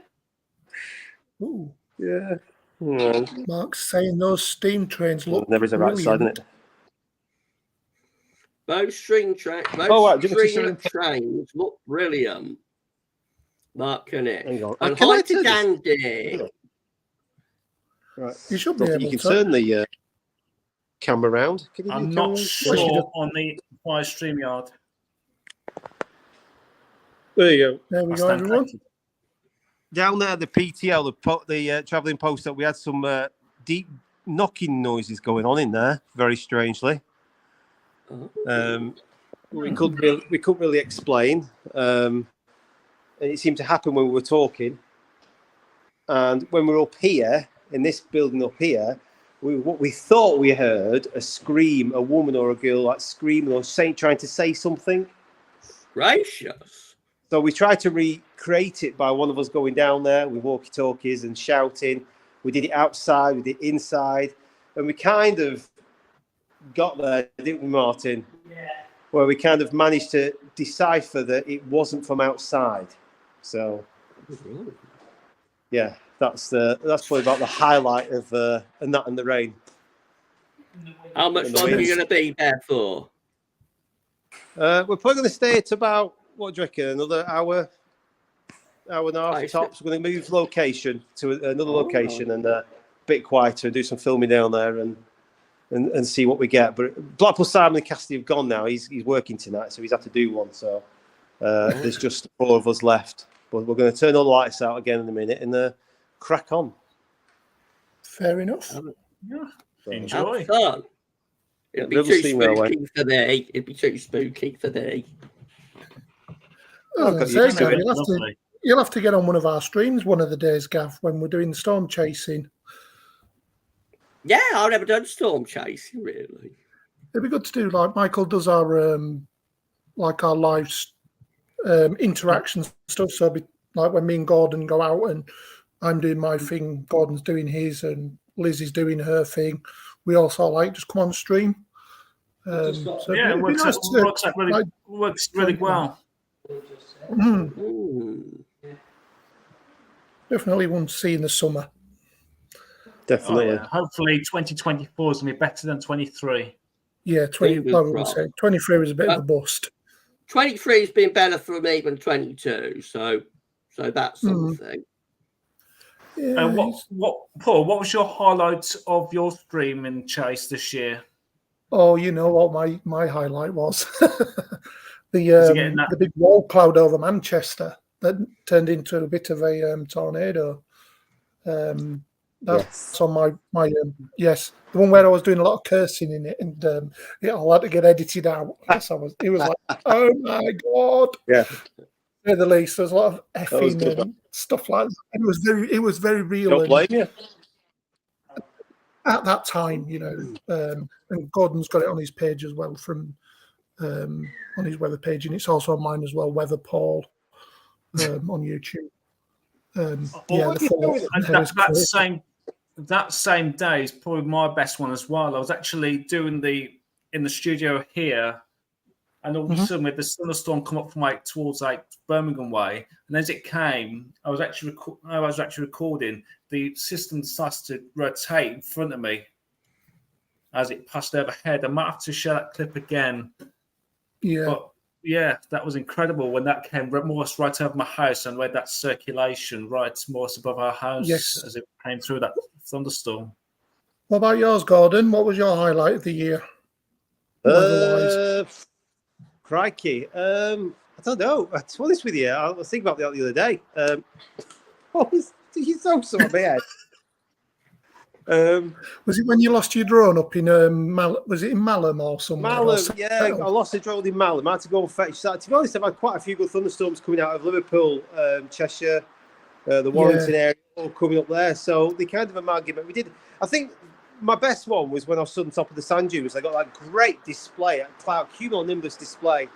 Ooh,
Yeah. Well,
Mark's saying those steam trains look
there is a right side,
brilliant.
isn't it?
Those steam trains look brilliant. Mark and it.
Hang on.
And
Can I
hi to
turn this?
Dandy.
Right.
You should be
Don't
able
think you
to.
can turn the camera around. Can you do
I'm
the
not
camera?
sure on the via StreamYard.
There you go.
There we
I
go,
stand
everyone.
corrected.
Down there, the PTL, the travelling post, we had some deep knocking noises going on in there. Very strangely, we couldn't really explain, and it seemed to happen when we were talking. And when we were up here in this building up here, we thought we heard a scream, a woman or a girl like screaming or trying to say something.
Gracious.
So we tried to recreate it by one of us going down there with walkie-talkies and shouting. We did it outside, we did it inside, and we kind of got there, didn't we, Martin?
Yeah.
Where we kind of managed to decipher that it wasn't from outside. So, yeah, that's probably about the highlight of and that and the rain.
How much longer are you going to be there for?
We're probably going to stay at about, what do you reckon, another hour and a half tops. We're going to move location to another location and a bit quieter and do some filming down there and see what we get. But Blackpool Simon and Cassidy have gone now. He's working tonight, so he's had to do one. So there's just 4 of us left. But we're going to turn all the lights out again in a minute and crack on.
Fair enough.
Enjoy.
Have fun. It'll be too spooky for me. It'd be too spooky for me.
Oh, Gav, you'll have to get on one of our streams one of the days, Gav, when we're doing storm chasing.
Yeah, I've never done storm chasing, really.
It'd be good to do, like Michael does our live interaction stuff. So it'd be like when me and Gordon go out and I'm doing my thing, Gordon's doing his, and Liz is doing her thing. We also just come on stream. So
yeah, it works really well.
Definitely one to see in the summer.
Definitely.
Oh, yeah. Hopefully 2024 is going to be better than 23.
Yeah, 23 was a bit of a bust.
23 has been better for me than 22, so that's something.
Yeah,
Paul, what was your highlight of your stream in Chase this year?
Oh, you know what my highlight was? the big wall cloud over Manchester that turned into a bit of a tornado. That's on my yes, the one where I was doing a lot of cursing in it, and I had to get edited out. It was like, oh my god,
yeah.
At the least, there's a lot of effing and stuff like that. It was very real.
Don't blame you.
At that time, and Gordon's got it on his page as well on his weather page, and it's also on mine as well, Weather Paul, on YouTube.
That same day is probably my best one as well. I was actually doing in the studio here, and all of a sudden with the thunderstorm come up from towards Birmingham way, and as it came, I was actually recording. The system started to rotate in front of me as it passed overhead. I might have to share that clip again.
Yeah.
But yeah, that was incredible when that came almost right over my house and we had that circulation right almost above our house as it came through that thunderstorm.
What about yours, Gordon? What was your highlight of the year?
Crikey. I don't know. To be honest with you, I was thinking about that the other day. You throw some at my head.
Was it when you lost your drone up in was it in Malham or somewhere?
Malham, yeah, I lost the drone in Malham. I had to go and fetch that. To be honest, I've had quite a few good thunderstorms coming out of Liverpool, Cheshire, the Warrington area, all coming up there. So they kind of amalgamate. I think my best one was when I was stood on top of the sand dunes. I got that great display, a cumulonimbus display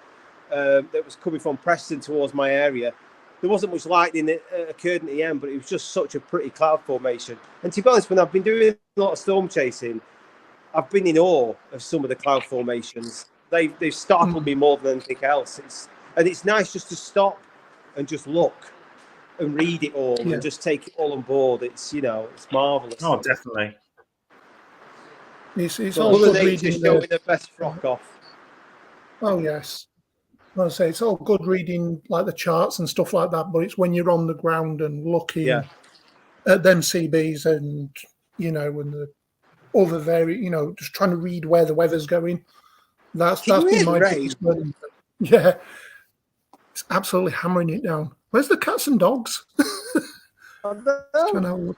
that was coming from Preston towards my area. There wasn't much lightning that occurred in the end, but it was just such a pretty cloud formation. And to be honest, when I've been doing a lot of storm chasing, I've been in awe of some of the cloud formations. They've startled me more than anything else. It's nice just to stop and just look and read it all
Yeah.
and just take it all on board. It's it's marvelous.
Oh, definitely.
It's
So
all
Mother
good
Nature
reading.
showing her best frock off.
Oh yes, I say it's all good reading like the charts and stuff like that. But it's when you're on the ground and looking
Yeah.
at them CBs and and the other just trying to read where the weather's going. That's
Can you
been
hear
my
the rain?
biggest learning. Yeah, it's absolutely hammering it down. Where's the cats and dogs? Trying to have a look.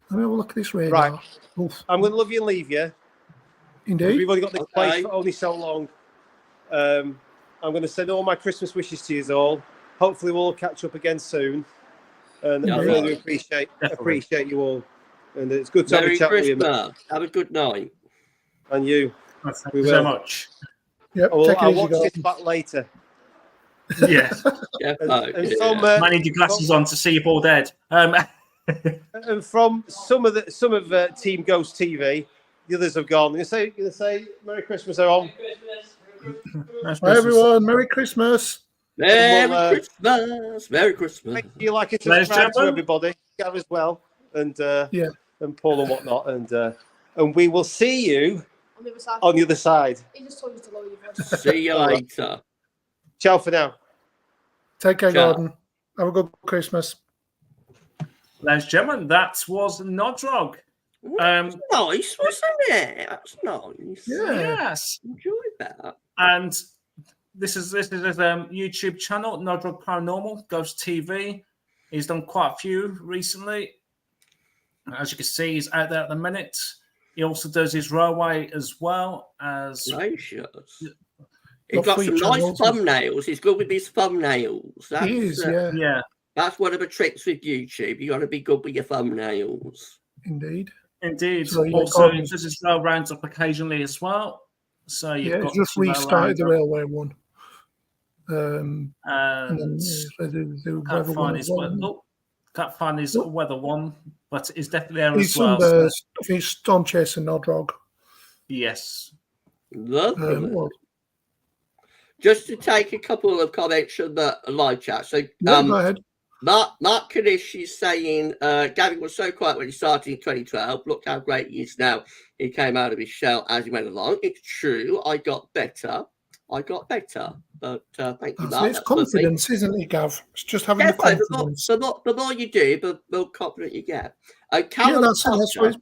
Let me have a look at this radar.
Right.
Oof.
I'm going to love you and leave you.
Indeed.
We've only got this place
Okay.
for only so long. I'm going to send all my Christmas wishes to you all. Hopefully, we'll all catch up again soon. And I
Indeed.
really do appreciate you all. And it's good to have a
Merry
chat with you, mate.
Christmas. Have a good night.
And you.
Thank
We
you so
will.
much.
Yep.
I'll
Take it easy,
watch this
guys.
back later.
Yes.
Yeah.
And
yeah.
from
I need your glasses on to see if all dead.
and from some of Team Ghost TV, the others have gone. You say Merry Christmas, everyone.
Bye, everyone. Merry Christmas.
Merry
Well,
Christmas. Merry Christmas.
Make sure you like it,
Ladies and
subscribe to
gentlemen.
everybody, Gav as well, and
Yeah.
and Paul and whatnot, and we will see you
On the other side.
on the other side.
He just told you to lower your voice.
See you later.
Ciao for now.
Take care,
Ciao.
Gordon. Have a good Christmas.
Ladies and gentlemen, that was Nodrog.
Nice, wasn't it? That's nice.
Yeah.
Yes.
Enjoyed that.
And this is his YouTube channel, Nodrog Paranormal, Ghost TV. He's done quite a few recently. As you can see, he's out there at the minute. He also does his railway as well as
Gracious.
Got
He's got
3
some nice
channels.
thumbnails. He's good with his thumbnails. That's,
He is, yeah,
yeah,
That's one of the tricks with YouTube. You got to be good with your thumbnails.
indeed.
indeed.
So, yeah,
also, he
Gordon's-
does his rail rounds up occasionally as well. So you've
Yeah,
got
just
some rail
restarted the
rounds
railway one. And then
and
the
can't
weather one
find
as
his
well.
weather. Can't find his
What?
weather one, but it's definitely there
He's
as well.
he's Storm Chaser Nodrog.
Yes.
Lovely.
Well,
Just to take a couple of comments from the live chat. So,
yeah, go ahead.
Mark Kanish is saying Gavin was so quiet when he started in 2012. Look how great he is now. He came out of his shell as he went along. It's true. I got better. But thank you, Mark.
It's
That's lovely.
confidence, isn't it, Gav? It's just having
Yeah,
the
fine,
confidence.
the more you do, the more confident you get.
Yeah,
Callum
that's
Potter,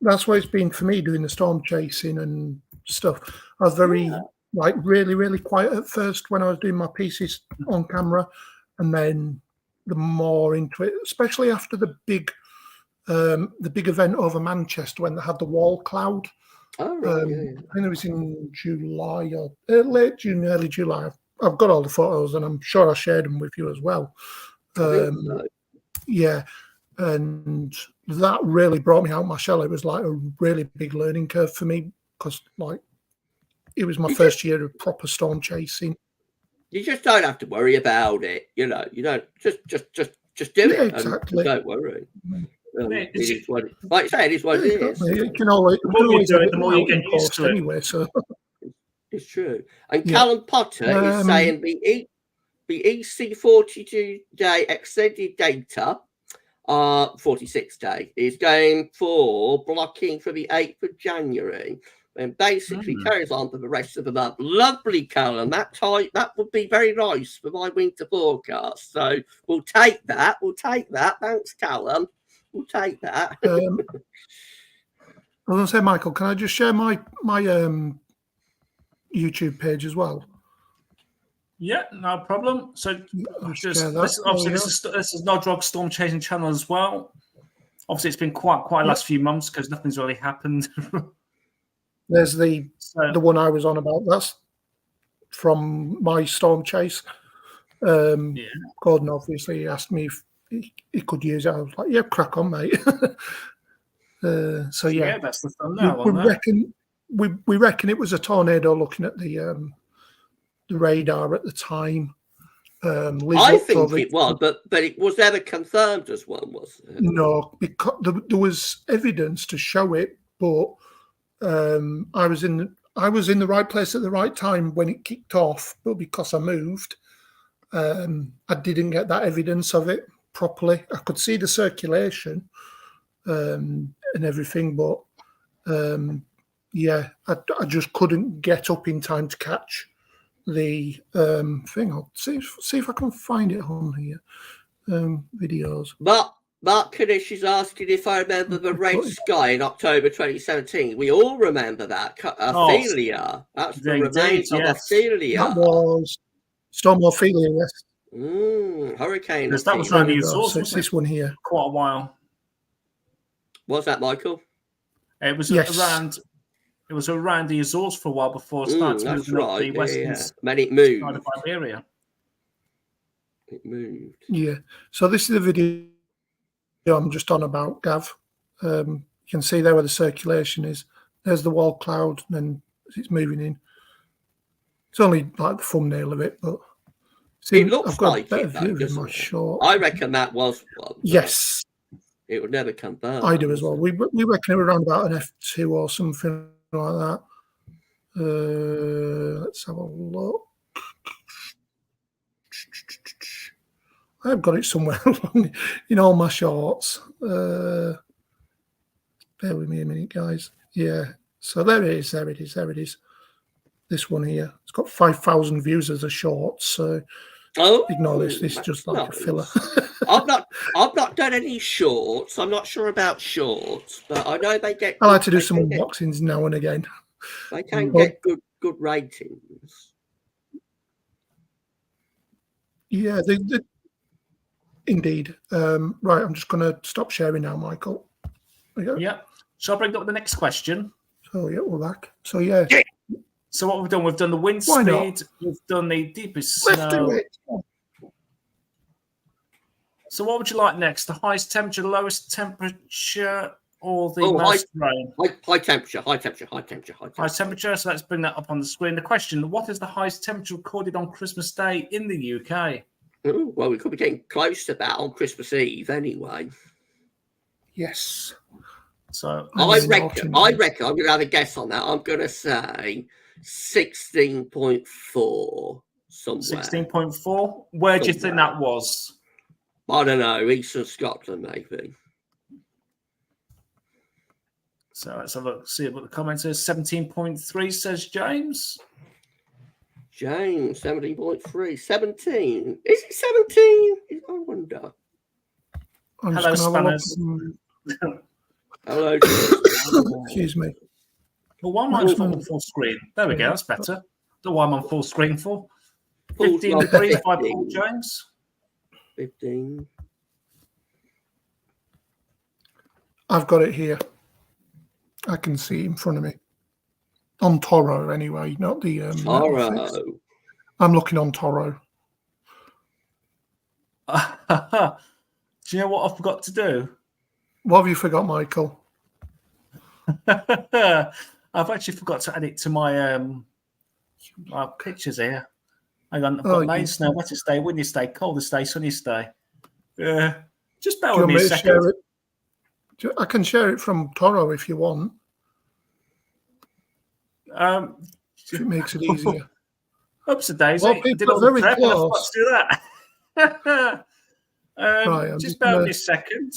that's what it's been for me doing the storm chasing and stuff. I was very really quiet at first when I was doing my pieces on camera, and then the more into it, especially after the big event over Manchester when they had the wall cloud.
Oh, right,
I think it was in July or late June, early July. I've got all the photos, and I'm sure I shared them with you as well. Yeah, and that really brought me out my shell. It was like a really big learning curve for me because, like, it was my first year of proper storm chasing.
You just don't have to worry about it. You don't just do it.
Exactly.
And don't worry. It
It's-
is what like you say, it is what it is.
You can always,
The more you do it, the more you get used
post
to it.
anyway. So
It's true. And
Yeah.
Callum Potter is saying the EC42 day extended data, 46 day, is going for blocking for the 8th of January. And basically carries on for the rest of the month. Lovely, Callum. That would be very nice for my winter forecast. So we'll take that. Thanks, Callum. We'll take that.
I was going to say, Michael, can I just share my YouTube page as well?
Yeah, no problem. So
I'll
this
share that.
this is Nodrog Storm Chasing channel as well. Obviously, it's been quite the last few months because nothing's really happened.
There's the
So,
one I was on about. That's from my storm chase. Gordon obviously asked me if he could use it. I was like, "Yeah, crack on, mate." So yeah,
that's the thumbnail
we
on that.
reckon we reckon it was a tornado. Looking at the radar at the time,
I think it was, but it was never confirmed as one, was it?
No, because there was evidence to show it, but I was in the right place at the right time when it kicked off. But because I moved, I didn't get that evidence of it properly. I could see the circulation and everything, but yeah, I just couldn't get up in time to catch the thing. I'll see if I can find it on here. Videos.
Mark Kanish is asking if I remember the red sky in October 2017. We all remember that. Ophelia. That's the remains of Ophelia.
That was Storm Ophelia, yes.
Hurricane.
Because that was around the Azores,
so it's this one here.
Quite a while.
Was that Michael?
It was around. It was around the Azores for a while before it started to move up the western
side it moved.
Of Iberia.
It moved.
Yeah. So this is the video I'm just on about, Gav. You can see there where the circulation is. There's the wall cloud, and then it's moving in. It's only like the thumbnail of it, but
it looks
I've got
like
a better
it,
view
though,
of my short.
I reckon that was one.
Yes.
It would never come back.
I do as well. We reckon it was around about an F2 or something like that. Let's have a look. I've got it somewhere along in all my shorts. Bear with me a minute, guys. Yeah. So there it is. There it is. There it is. This one here. It's got 5,000 views as a short. So ignore this. This is just like a filler.
I've not done any shorts. I'm not sure about shorts, but I know they get.
I like to do some unboxings now and again.
They can get good ratings.
Yeah, indeed. Right, I'm just going to stop sharing now, Michael. There you go.
Yeah. Shall I bring up the next question?
So yeah, we're back. So yeah.
So what we've done the wind
Why
speed.
not?
We've done the deepest
Let's
snow.
do it.
So what would you like next? The highest temperature, lowest temperature, or the most rain?
High temperature.
Highest temperature. So let's bring that up on the screen. The question: what is the highest temperature recorded on Christmas Day in the UK?
Ooh, well, we could be getting close to that on Christmas Eve, anyway.
Yes.
So
I reckon I'm going to have a guess on that. I'm going to say 16.4 somewhere.
16.4. Where do you think that was?
I don't know. Eastern Scotland, maybe.
So let's have a look. See what the comment is. 17.3 says James.
James, 17.3. 17. Is it 17? I wonder.
Hello, Spanners.
Hello.
Excuse me.
Well, why am I on full screen? There we go. That's better. Don't know why I'm on full screen for. 15 degrees by Paul James.
15.
I've got it here. I can see it in front of me. On Toro, anyway, not the
Toro.
I'm looking on Toro.
Do you know what I forgot to do?
What have you forgot, Michael?
I've actually forgot to add it to my pictures here. Hang on, I've got nice snow, wettest day, windiest day, coldest day, sunniest day. Just bear with me a second.
I can share it from Toro if you want. If it makes it easier.
Oops, a daisy.
Well, people are very close.
Let's do that.
Right,
just bear with me a second.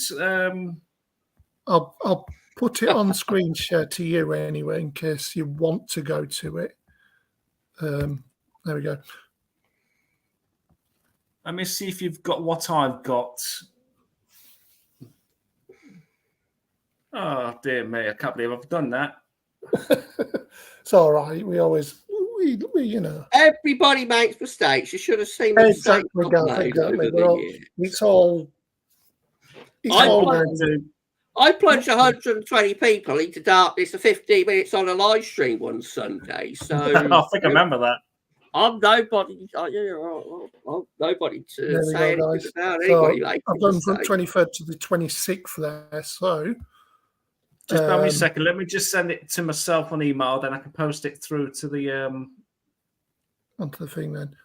I'll put it on screen share to you anyway, in case you want to go to it. There we go.
Let me see if you've got what I've got. Oh, dear me. I can't believe I've done that.
It's all right. We always, you know.
Everybody makes mistakes. You should have seen me.
Exactly. It's all.
I plunged 120 people into darkness for 15 minutes on a live stream one Sunday. So
I think I remember that.
I'm nobody. I'm nobody to say anything about anybody.
I've done from 23rd to the 26th there. So
just bear me a second. Let me just send it to myself on email, then I can post it through to the
onto the thing then.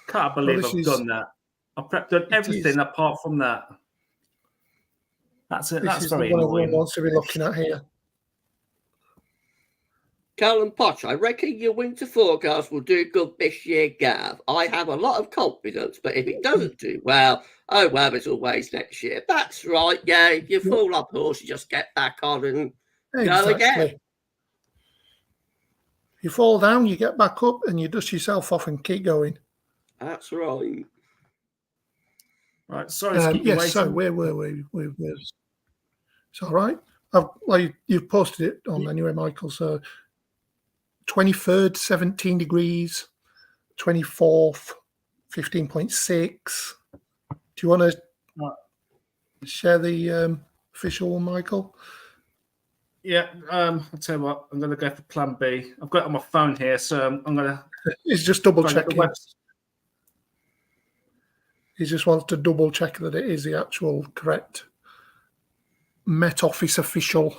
Can't believe I've done that. I've done everything apart from that. That's it. That's very annoying.
Wants to be looking at here.
Callum Potch, I reckon your winter forecast will do good this year, Gav. I have a lot of confidence, but if it doesn't do well, oh well, it's always next year. That's right, yeah. If you fall off horse, you just get back on and go again.
You fall down, you get back up, and you dust yourself off and keep going.
That's right.
Right, sorry to keep you
yes,
waiting.
so where were we? It's all right. You've posted it on anyway, Michael. So 23rd, 17 degrees. 24th, 15.6. Do you want to share the official one, Michael?
Yeah, I'll tell you what, I'm going to go for plan B. I've got it on my phone here, so I'm going to...
It's just double checking. He just wants to double check that it is the actual correct Met Office official.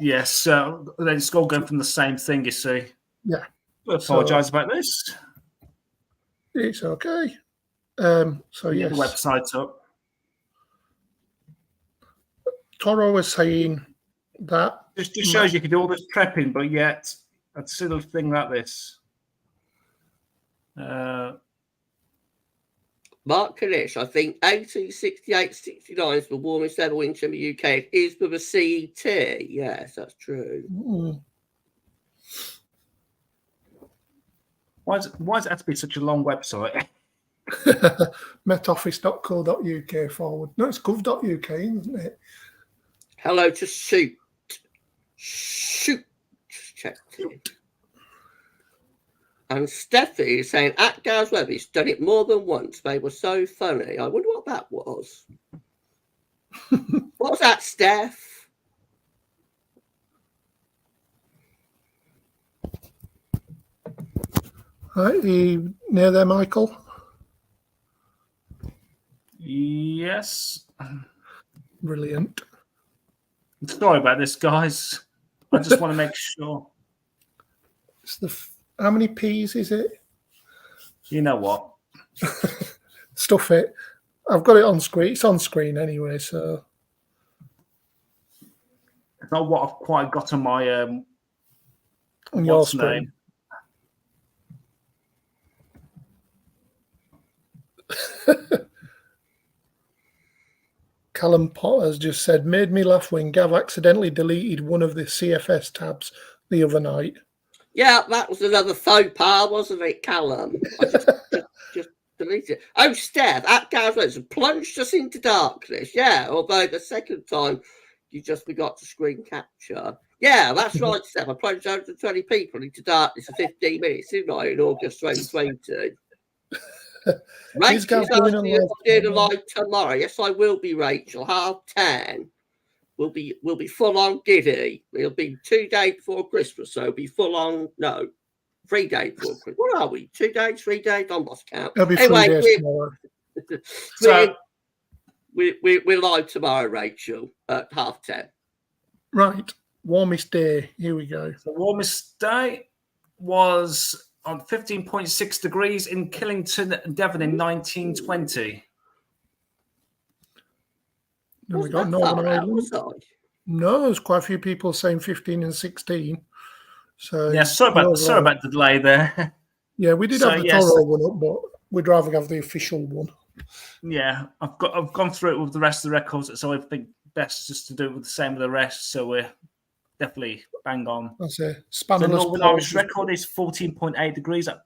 Yes, so it's all going from the same thing, you see.
Yeah.
I apologise about this.
It's okay. So yes,
the website's up.
Toro was saying that
Just shows you can do all this prepping, but yet a silly thing like this.
Mark Kanish, I think 1868-69 is the warmest ever winter in the UK. It is with a CET. Yes, that's true.
Why does it have to be such a long website?
metoffice.co.uk forward. No, it's gov.uk, isn't it?
Hello to Shoot. Shoot. Check it. And Steffi is saying, at Gavsweathervids, done it more than once. They were so funny. I wonder what that was. What was that, Steph?
Right, you near there, Michael?
Yes.
Brilliant.
Sorry about this, guys. I just want to make sure.
It's how many P's is it?
You know what?
Stuff it. I've got it on screen. It's on screen anyway, so.
It's not what I've quite got on my
on your screen.
Name.
Callum Potter's just said, made me laugh when Gav accidentally deleted one of the CFS tabs the other night.
Yeah, that was another faux pas, wasn't it, Callum? I just deleted it. Oh, Steph, at Gavsweathervids plunged us into darkness. Yeah, although the second time you just forgot to screen capture. Yeah, that's right, Steph. I plunged 120 people into darkness for 15 minutes, didn't I, in August 2020? Rachel's asking if I do the live tomorrow. Yes, I will be, Rachel. 10:30. We'll be full on giddy. It'll be 2 days before Christmas, so it'll be full on. No, 3 days before Christmas. What are we? 2 days, 3 days? I lost count.
It'll be 3 days tomorrow.
So we're live tomorrow, Rachel, at 10:30.
Right, warmest day. Here we go.
The warmest day was on 15.6 degrees in Killington, Devon in 1920.
Then we got Northern Ireland. No, there's quite a few people saying 15 and 16. So
yeah, sorry about the delay there.
Yeah, we did have the Toro one up, but we'd rather have the official one.
Yeah, I've gone through it with the rest of the records, so I think best just to do it with the same with the rest. So we're definitely bang on.
That's a
The Northern Irish record is 14.8 degrees at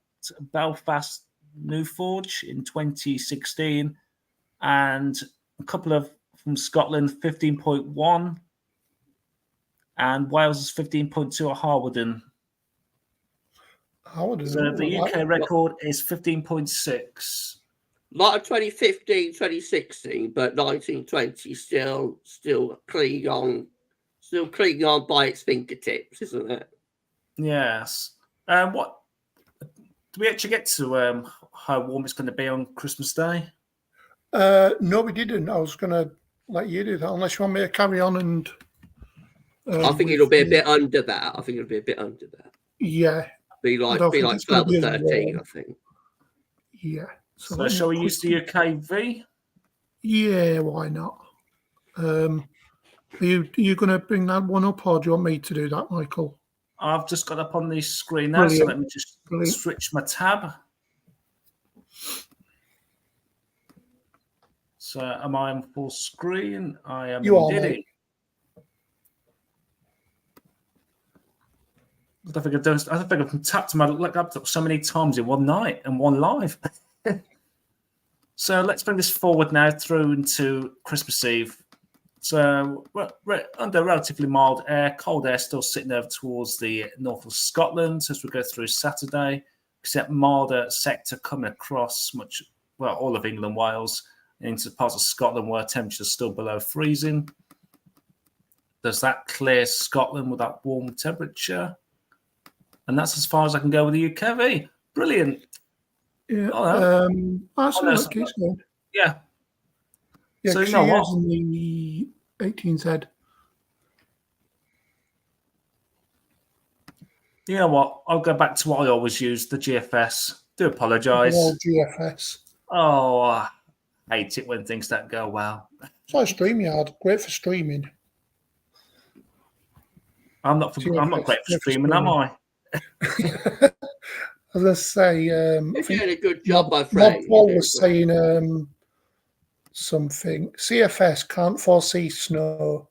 Belfast New Forge in 2016, and a couple of from Scotland 15.1, and Wales is 15.2 at Harwoden. So the UK record is 15.6.
A lot of 2015, 2016, but 1920 still clinging on by its fingertips, isn't it?
Yes. What do we actually get to? How warm it's going to be on Christmas Day?
No, we didn't. I was going to let you do that, unless you want me to carry on and.
I think it'll be a bit under that.
Yeah.
Be like 12 or 13, I think.
Yeah.
So shall we use the UKV?
Yeah, why not? Are you going to bring that one up, or do you want me to do that, Michael?
I've just got up on the screen now, so let me just switch my tab. So am I on full screen? I am indeed. I don't think I've tapped my laptop so many times in one night and one live. So let's bring this forward now through into Christmas Eve. So we're under relatively mild air, cold air still sitting over towards the north of Scotland as we go through Saturday, except milder sector coming across all of England, Wales, and into parts of Scotland where temperatures still below freezing. There's that clear Scotland with that warm temperature. And that's as far as I can go with the UKV. Brilliant.
Yeah. Keeps going.
Yeah.
Yeah,
so
you know what? In the 18Z.
You know what? I'll go back to what I always use, the GFS. Do apologise.
GFS.
Oh, I hate it when things don't go well.
It's like StreamYard. Great for streaming.
I'm not great for streaming, am I?
I was going to say,
you're doing a good job, my friend.
Paul was saying something. CFS can't foresee snow.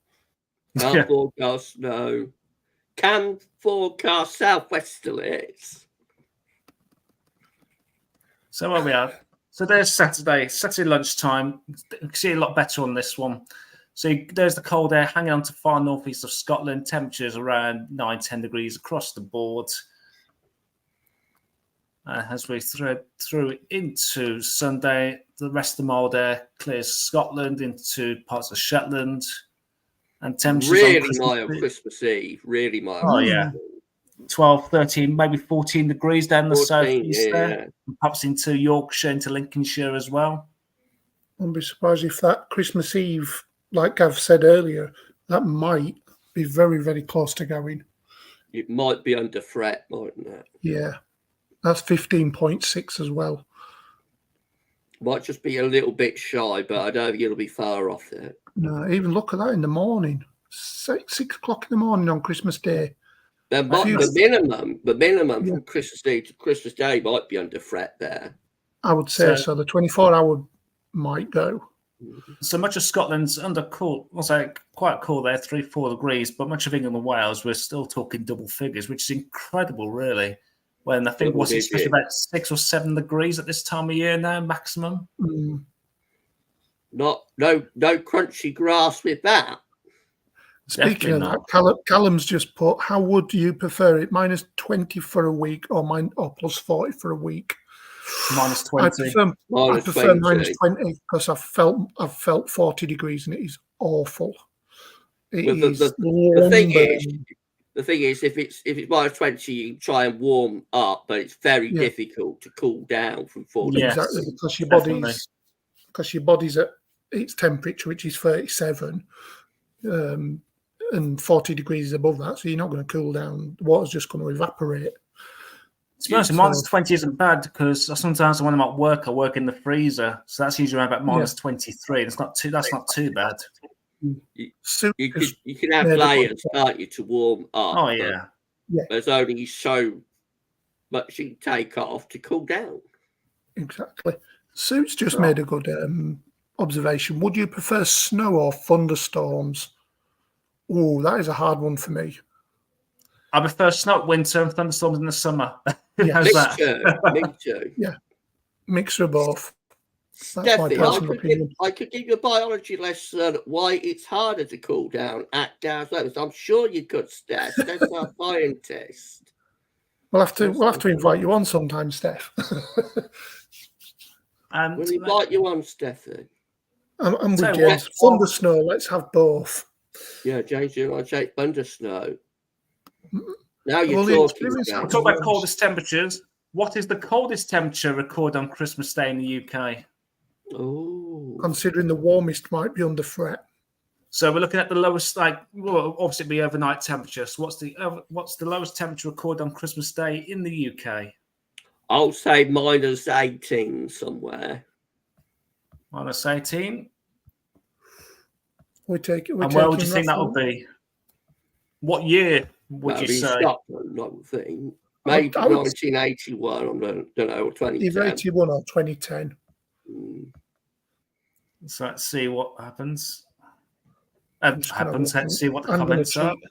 Can't forecast snow. Can forecast southwesterlies.
So where we are. So there's Saturday lunchtime. You can see a lot better on this one. So there's the cold air hanging on to far northeast of Scotland. Temperatures around 9-10 degrees across the board. As we thread through into Sunday, the rest of the mild air clears Scotland into parts of Shetland. And temperatures
really mild Christmas Eve. Really mild.
Oh, yeah. 12, 13, maybe 14 degrees down the southeast there. And pops into Yorkshire, into Lincolnshire as well.
I wouldn't be surprised if that Christmas Eve, like Gav said earlier, that might be very, very close to going.
It might be under threat, mightn't it?
Yeah. That's 15.6 as well.
Might just be a little bit shy, but I don't think it'll be far off it.
No, even look at that in the morning. 6 o'clock in the morning on Christmas Day.
The minimum from Christmas Eve to Christmas Day might be under threat there.
I would say so. The 24-hour might go.
So much of Scotland's under cool, quite cool there, 3-4 degrees, but much of England and Wales, we're still talking double figures, which is incredible, really. When I think it's supposed to be about 6 or 7 degrees at this time of year now, maximum.
Mm.
No crunchy grass with that.
Speaking of that, Callum's just put, how would you prefer it? -20 for a week or +40 for a week?
-20.
I prefer -20 because I've felt 40 degrees and it is awful.
The thing is, if it's -20, you try and warm up, but it's very difficult to cool down from 40.
Yes, exactly, because your body's at its temperature, which is 37, and 40 degrees above that, so you're not going to cool down. The water's just going to evaporate.
To be honest, -20 isn't bad because sometimes when I'm at work, I work in the freezer, so that's usually around about -23. That's not too bad.
You can have layers, can't you, to warm up?
Oh yeah.
There's only so much you can take off to cool down.
Exactly. Suit's just made a good observation. Would you prefer snow or thunderstorms? Oh, that is a hard one for me.
I prefer snow at winter and thunderstorms in the summer.
Yeah.
Me too.
Yeah. Mixture of both.
Definitely. I could give you a biology lesson why it's harder to cool down at Gavsweathervids. I'm sure you could, Steph. That's our scientist.
We'll have to invite you on sometime, Steph.
We'll invite you on, Stefan.
I'm with James. Thunder snow. Let's have both.
Yeah, James, you want to take thunder snow? Now you're talking.
Talk about coldest temperatures. What is the coldest temperature recorded on Christmas Day in the UK?
Oh,
considering the warmest might be under threat.
So we're looking at the lowest, obviously it'd be overnight temperature. So what's the lowest temperature recorded on Christmas Day in the UK?
I'll say -18 somewhere.
-18.
We take it.
And where would you think that would be? What year would you
in
say?
Scotland, I would think. Maybe
I would-
1981, I don't know, or 2010.
Either 81 or 2010.
So let's see what happens.
I'm just gonna have a look
Let's see what the
I'm gonna
comments are.
cheat.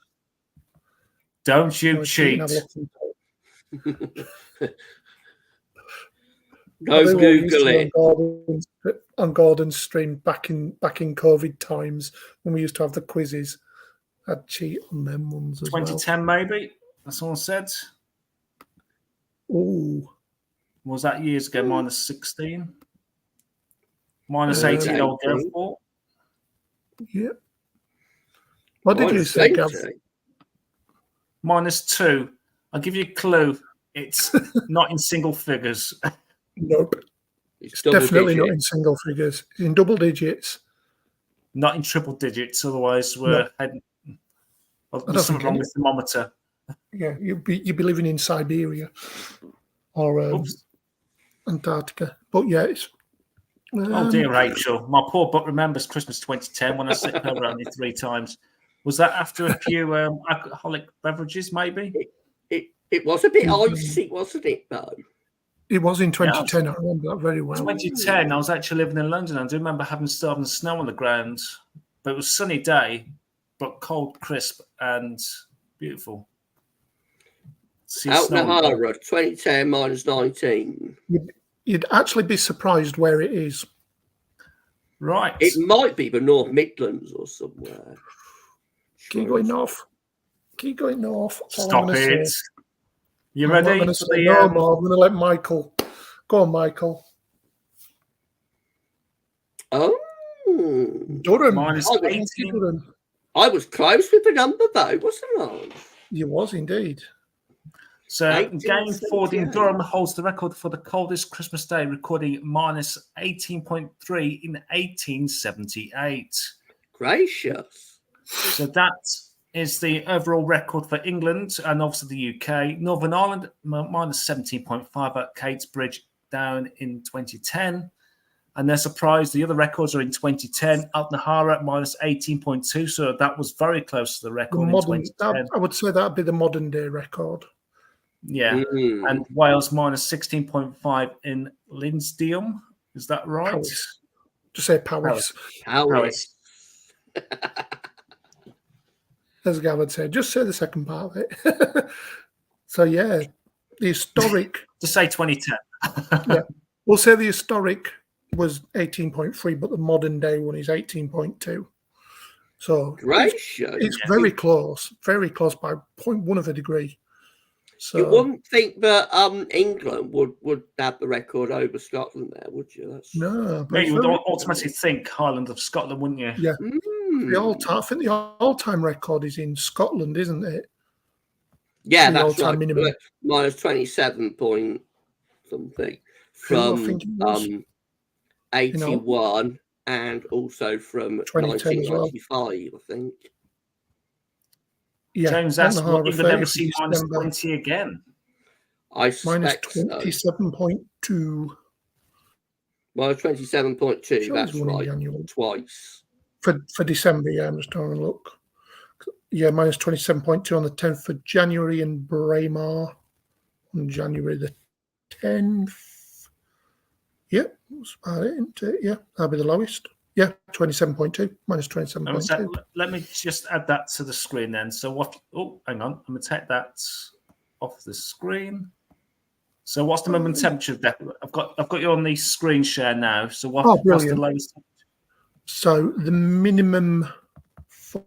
Don't you
I'm gonna cheat and
cheat.
have a look into it.
Go
I do what we used
Google
to
it.
on Gordon's stream back in COVID times when we used to have the quizzes. I'd cheat on them ones as well.
2010 maybe. That's someone said.
Ooh,
Was that years ago? Minus 16. Minus
Um,
18. I'll go
18.
for.
yeah. What did you
Minus
say, Gav?
20.
Minus 2. I'll give you a clue. It's not in single figures.
Nope.
It's double
Definitely not
digit.
in single figures. It's in double digits.
Not in triple digits. Otherwise, we're heading. Well,
don't
there's something
think
wrong
any-
with the thermometer.
Yeah, you'd be living in Siberia or
Oops.
Antarctica. But yeah, it's.
Oh dear, Rachel. My poor butt remembers Christmas 2010 when I slipped over only 3 times. Was that after a few alcoholic beverages, maybe?
It was a bit
Mhm.
icy, wasn't it, though?
It was in 2010. I remember that very well.
2010, I was actually living in London. I do remember having starving snow on the ground, but it was a sunny day, but cold, crisp, and beautiful. See
Out
snow on the ground.
Nahara, 2010 minus 19.
You'd actually be surprised where it is.
Right.
It might be the North Midlands or somewhere.
Keep going north. Keep going north. That's all I'm
Stop
gonna
it.
say.
You
I'm not
ready
gonna
for
say
the
no more. I'm going to let Michael. Go on, Michael.
Oh.
Durham.
minus
Oh,
18?
Durham.
I was close with the number, though, wasn't I?
You was indeed.
So, Game
1878.
Ford in Durham holds the record for the coldest Christmas day, recording minus 18.3 in 1878.
Gracious.
So that is the overall record for England and obviously the UK. Northern Ireland, minus 17.5 at Catesbridge down in 2010. And they're surprised the other records are in 2010. Altnahara, minus 18.2. So that was very close to the
The
record in
modern,
2010.
I would say that'd be the modern day record.
Yeah.
Mm.
And Wales, minus 16.5 in Linsdeum. Is that right?
Powys. Just say Powys.
Powys.
As Gavin said. Just say the second part of it. So, yeah, the historic.
To say 2010.
Yeah. We'll say the historic was 18.3, but the modern day one is 18.2. So
Gracious.
it's very close by 0.1 of a degree. So
You wouldn't think that England would have the record over Scotland there, would you? That's...
no, but
Yeah,
it's
you would
very-
automatically think Highland of Scotland, wouldn't you?
yeah.
Mm.
The all-time, I think the all-time record is in Scotland, isn't it?
Yeah,
the
that's
all-time
right.
minimum.
Minus 27 point something
Who I
from
think it was.
81 and also from
2010 as well.
1995, I think.
Yeah,
James asked, will
Altnahara,
England ever
30th
see
of
minus
December,
20 again?
I
minus
suspect so.
27.2
Minus 27.2,
Sure
that's
there's one in
right.
January.
Twice.
for December. Yeah, I'm just having a look. Yeah, minus 27.2 on the 10th of January in Braemar on January the 10th. Yeah, that's about it, isn't it? Yeah, that'll be the lowest. Yeah, 27.2 minus 27.2.
Let me just add that to the screen then. So what? Oh, hang on. I'm going to take that off the screen. So what's the minimum temperature? I've got you on the screen share now. So what's the
brilliant.
lowest?
So the minimum for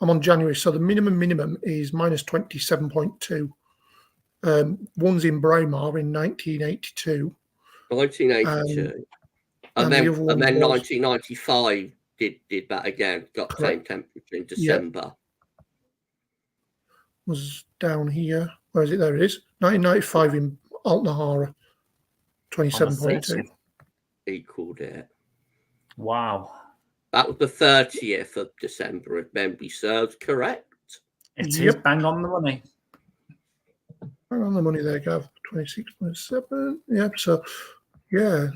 I'm on January. So the minimum is minus 27.2. One's in Braemar in 1982.
1982.
and
then
the other one
1995 did that again. Got the same
Correct.
temperature in December.
Was down here. Where is it? There it is. 1995 in Altnahara. 27.2.
Equaled it.
Wow.
That was the 30th of December, if memory serves correct.
It is
Yep.
bang on the money.
Hang on the money there, Gav. 26.7. Yep. So, yeah,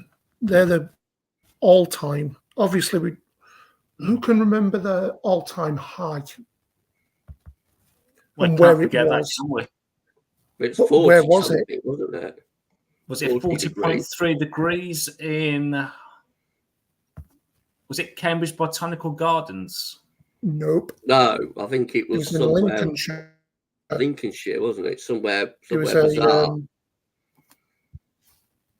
they're the all-time. Obviously, who can remember the all-time high?
We
and
can't
where it
forget that,
was.
can we?
It's
But
40
where was
something,
it?
wasn't it?
Was it
40
40.3 degrees in? Was it Cambridge Botanical Gardens?
Nope.
No, I think it
It
was
was in
somewhere
Lincolnshire.
wasn't it? Somewhere
It was
bizarre.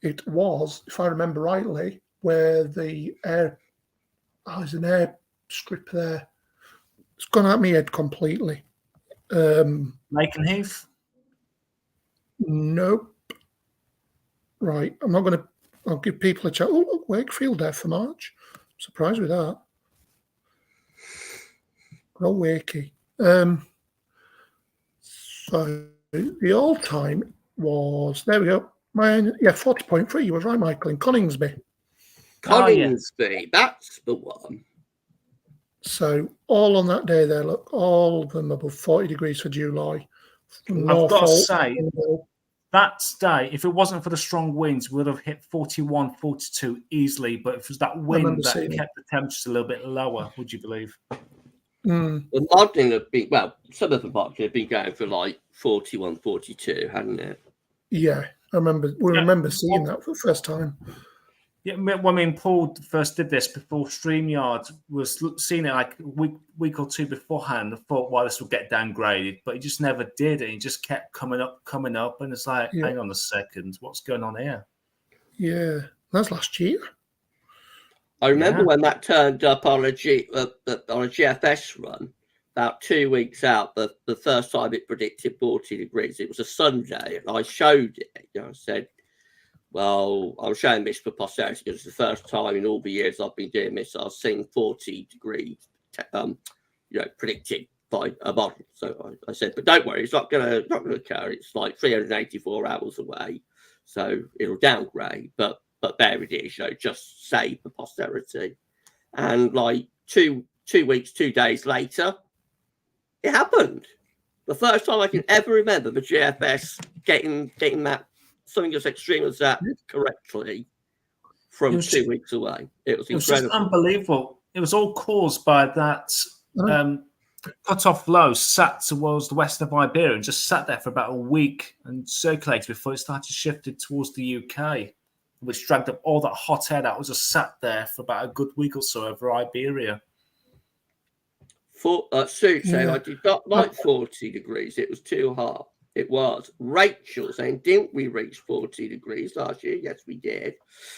it was, if I remember rightly, where the air. Oh, there's an air strip there. It's gone out of my head completely.
Lakenheath?
Nope. Right. I'm not going to. I'll give people a chat. Oh, look, Wakefield there for March. Surprised with that. Go Wakey. So the all time was, there we go. 40.3. You were right, Michael, in Coningsby.
Coningsby, that's the one.
So all on that day there, look, all of them above 40 degrees for July.
I've got to say, that day, if it wasn't for the strong winds, we would have hit 41, 42 easily. But if it was that wind that kept the temperatures a little bit lower, would you believe?
The modelling have been, well, some of the modelling have been going for like 41, 42, hadn't it?
Yeah, I remember. We remember seeing that for the first time.
Yeah, when Paul first did this before StreamYard was seeing it like a week or two beforehand, and thought, well, this will get downgraded, but he just never did, and he just kept coming up, and it's like, hang on a second, what's going on here?
Yeah, that's last year.
I remember when that turned up on a GFS run about 2 weeks out. The first time it predicted 40 degrees, it was a Sunday, and I showed it. I said, well, I'm showing this for posterity because it's the first time in all the years I've been doing this I've seen 40 degrees, predicted by a model. So I said, but don't worry, it's not going to occur. It's like 384 hours away, so it'll downgrade. But there it is, just say for posterity. And like two weeks, 2 days later, it happened. The first time I can ever remember the GFS getting that something as extreme as that correctly from 2 weeks away. It was incredible. It was
just unbelievable. It was all caused by that cut-off low sat towards the west of Iberia and just sat there for about a week and circulated before it started shifting towards the UK, which dragged up all that hot air that was just sat there for about a good week or so over Iberia.
Sue saying I did not like 40 degrees. It was too hot. It was. Rachel saying, didn't we reach 40 degrees last year? Yes, we did.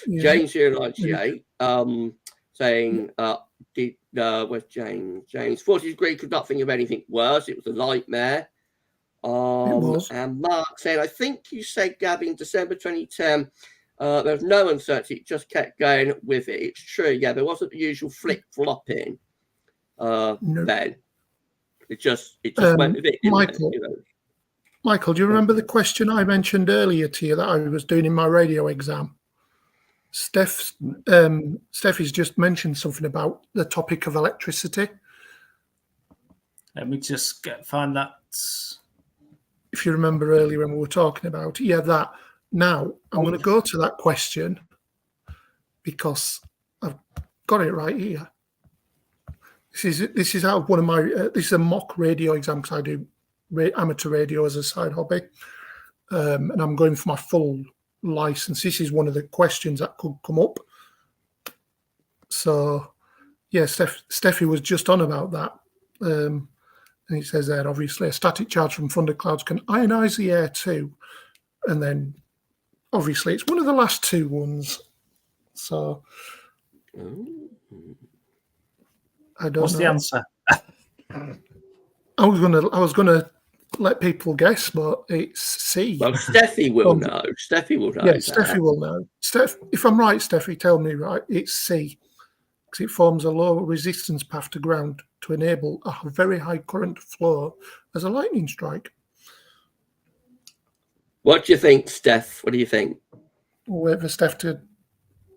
James here 98 saying, where's James? James, 40 degrees, could not think of anything worse. It was a nightmare. It was. And Mark saying, I think you said, Gavin, December 2010, there was no uncertainty. It just kept going with it. It's true. Yeah, there wasn't the usual flip-flopping then. It just went with it.
Michael, do you remember the question I mentioned earlier to you that I was doing in my radio exam? Steph has just mentioned something about the topic of electricity.
Let me just find that.
If you remember earlier when we were talking about it, that. Now, I'm going to go to that question because I've got it right here. This is out of one of my. This is a mock radio exam because I do amateur radio as a side hobby, and I'm going for my full license. This is one of the questions that could come up. So, Steffi was just on about that, and it says there obviously a static charge from thunderclouds can ionize the air too, and then obviously it's one of the last two ones. So. I don't know.
What's the answer?
I was gonna let people guess, but it's C.
Well, Steffi will know. Steffi will know.
Yeah, Steffi will know. If I'm right, Steffi, tell me right. It's C because it forms a low resistance path to ground to enable a very high current flow as a lightning strike.
What do you think, Steph? What do you think?
We'll wait for Steph to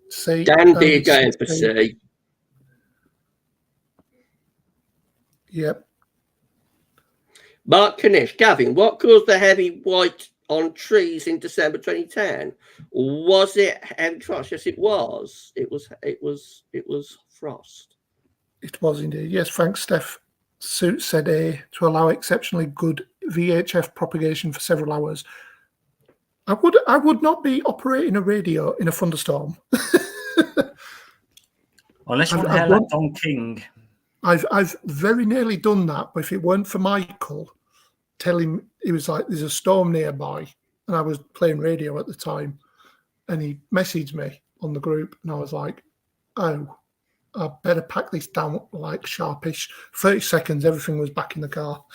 say.
Dandy going for C.
Yep.
Mark Kanish, Gavin, what caused the heavy white on trees in December 2010? Was it heavy frost? Yes, it was. It was frost.
It was indeed. Yes, thanks, Steph. Suit said A to allow exceptionally good VHF propagation for several hours. I would not be operating a radio in a thunderstorm.
Unless you want to hear like Don King.
I've very nearly done that, but if it weren't for Michael telling, he was like, there's a storm nearby, and I was playing radio at the time, and he messaged me on the group, and I was like, oh, I better pack this down like sharpish. 30 seconds, everything was back in the car.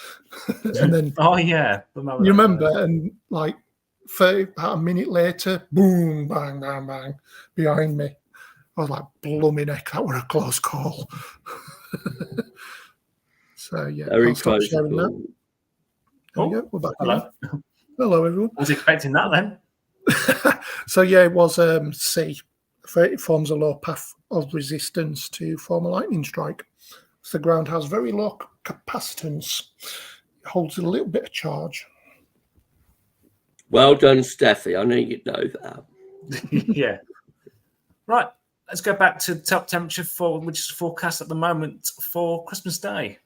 And then
oh yeah,
you remember, and like about a minute later, boom, bang, bang, bang, behind me. I was like, blooming heck, that were a close call. So yeah,
Very close call.
Oh, we're back.
Hello.
Hello, everyone.
I was expecting that then.
So yeah, it was C. It forms a low path of resistance to form a lightning strike. So the ground has very low capacitance. It holds a little bit of charge.
Well done, Steffi. I knew you'd know that.
Yeah. Right. Let's go back to top temperature which is forecast at the moment for Christmas Day.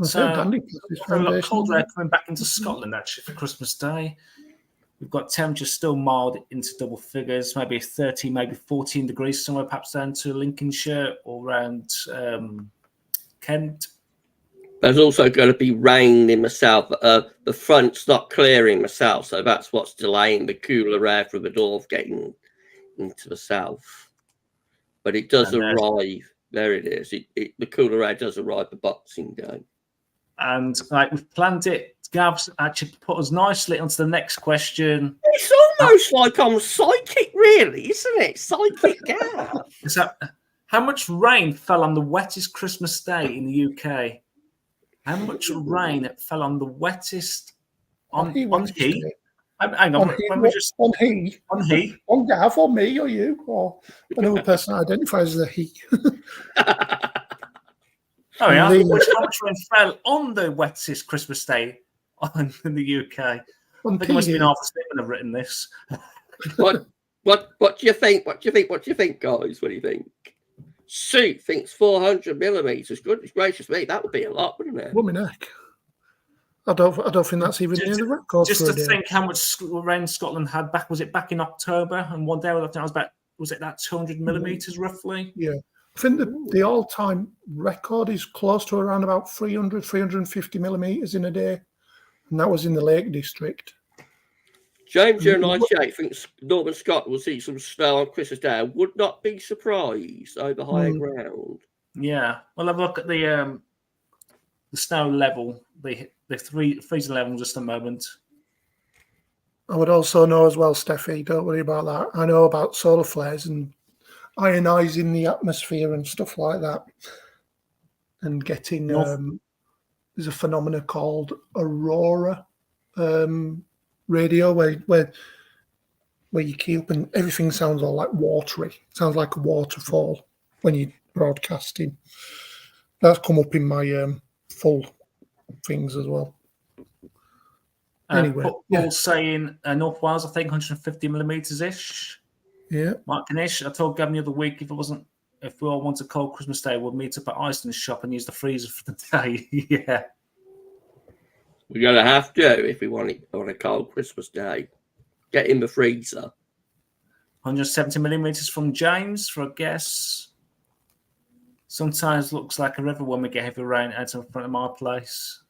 So a lot colder air coming back into Scotland actually for Christmas Day. We've got temperatures still mild into double figures, maybe 30, maybe 14 degrees somewhere, perhaps down to Lincolnshire or around Kent.
There's also going to be rain in the south. The front's not clearing the south, so that's what's delaying the cooler air from the north getting into the south. But it does arrive. There it is. The cooler air does arrive the Boxing Day. And
like we've planned it, Gav's actually put us nicely onto the next question.
It's almost like I'm psychic, really, isn't it? Psychic Gav.
So, how much rain fell on the wettest Christmas day in the UK? How much rain fell on the wettest on he? Hang on, on he,
on Gav, or me, or you, or another person identifies as a he.
Oh yeah, how much rain fell on the wettest Christmas day in the UK? I think it must have been half a statement I've written this.
What do you think? What do you think, guys? What do you think? Sue thinks 400 millimeters. Goodness gracious me, that would be a lot, wouldn't it?
Woman heck. I don't think that's even near the record.
Just to think how much rain Scotland had back. Was it back in October? And one day I was about. Was it that 200 millimeters roughly?
Yeah. I think the all-time record is close to around about 300, 350 millimetres in a day. And that was in the Lake District.
James 98 thinks Northern Scotland will see some snow on Christmas Day. I would not be surprised over higher ground.
Yeah. Well, have a look at the snow level, the freezing level just a moment.
I would also know as well, Steffi, don't worry about that. I know about solar flares and ionizing the atmosphere and stuff like that, and getting there's a phenomena called aurora radio where you key up and everything sounds all like watery. It sounds like a waterfall when you're broadcasting. That's come up in my full things as well. Anyway,
Paul's saying North Wales, I think 150 millimeters ish.
Yeah,
Mark Ganesh, I told Gavin the other week if we all want a cold Christmas Day, we'll meet up at Iceland's shop and use the freezer for the day. Yeah,
we're gonna have to if we want it on a cold Christmas Day. Get in the freezer.
170 millimeters from James for a guess. Sometimes looks like a river when we get heavy rain out in front of my place.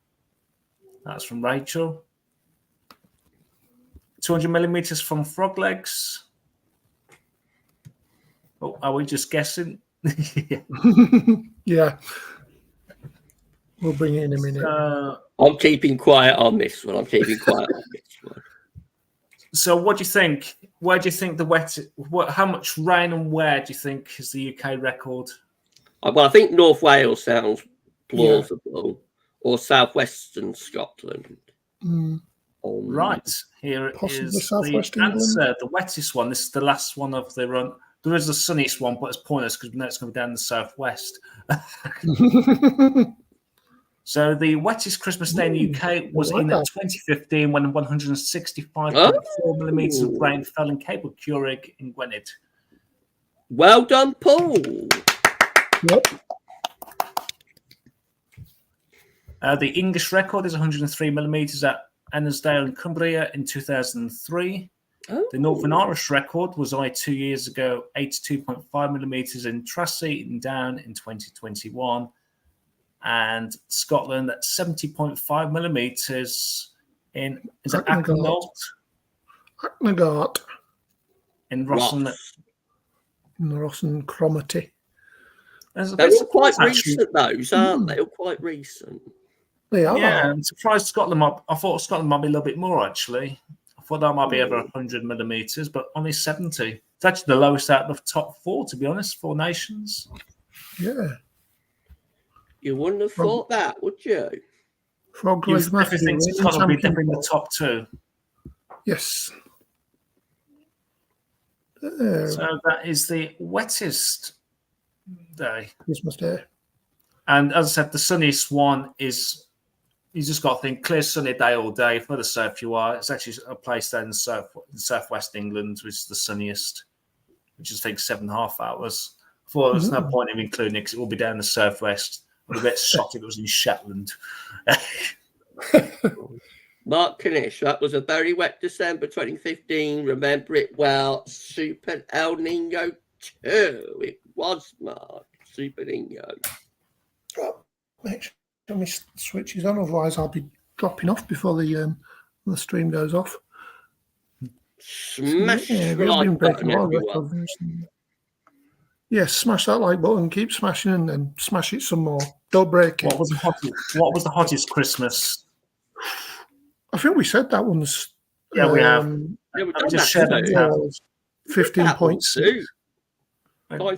That's from Rachel. 200 millimeters from Frog Legs. Oh, are we just guessing?
Yeah. We'll bring it in a minute.
I'm keeping quiet on this one.
So what do you think? Where do you think how much rain and where do you think is the UK record?
Well, I think North Wales sounds plausible, or southwestern Scotland.
Right, here
Possibly
is
Southwest
the answer. The wettest one. This is the last one of the run. There is the sunniest one, but it's pointless because we know it's going to be down the southwest. So the wettest Christmas day in the UK was in 2015 when 165.4 millimetres of rain fell in Cable Curig in Gwynedd.
Well done, Paul.
Yep.
The English record is 103 millimetres at Ennisdale in Cumbria in 2003.
Oh.
The Northern Irish record was 2 years ago, 82.5 millimetres in Tracy in Down in 2021. And Scotland at 70.5 millimetres in Acknold
Acknagart
in Rosson.
in the Rosson Cromarty.
They're all quite recent, those, aren't they? All quite recent.
They are.
Yeah, I'm surprised Scotland I thought Scotland might be a little bit more, actually. I thought that might be over 100 millimetres, but only 70. It's actually the lowest out of the top 4, to be honest, 4 nations.
Yeah.
You wouldn't have thought that, would you?
Frog
You
Leg Matthew,
think
reigning
Scotland will be
champion.
definitely in the top 2.
Yes.
So that is the wettest day.
Christmas Day.
And as I said, the sunniest one is, you just got to think, clear sunny day all day. Further south you are, it's actually a place down in southwest England, which is the sunniest, which is, I think, 7.5 hours. I thought there's no point in including it because it will be down in the southwest. I'd be a bit shocked if it was in Shetland.
Mark Knish, that was a very wet December 2015. Remember it well. Super El Nino 2. It was, Mark. Super Nino.
Make sure my switch is on, otherwise I'll be dropping off before the stream goes off.
Smash
we've
the like
been breaking
button,
a lot of
everyone.
records. Yes, smash that like button, keep smashing and then smash it some more. Don't break it.
What was the hottest Christmas?
I think we said that one's.
Yeah, we have.
Yeah, we've
I
done
just
that
shared
too.
it.
15.6.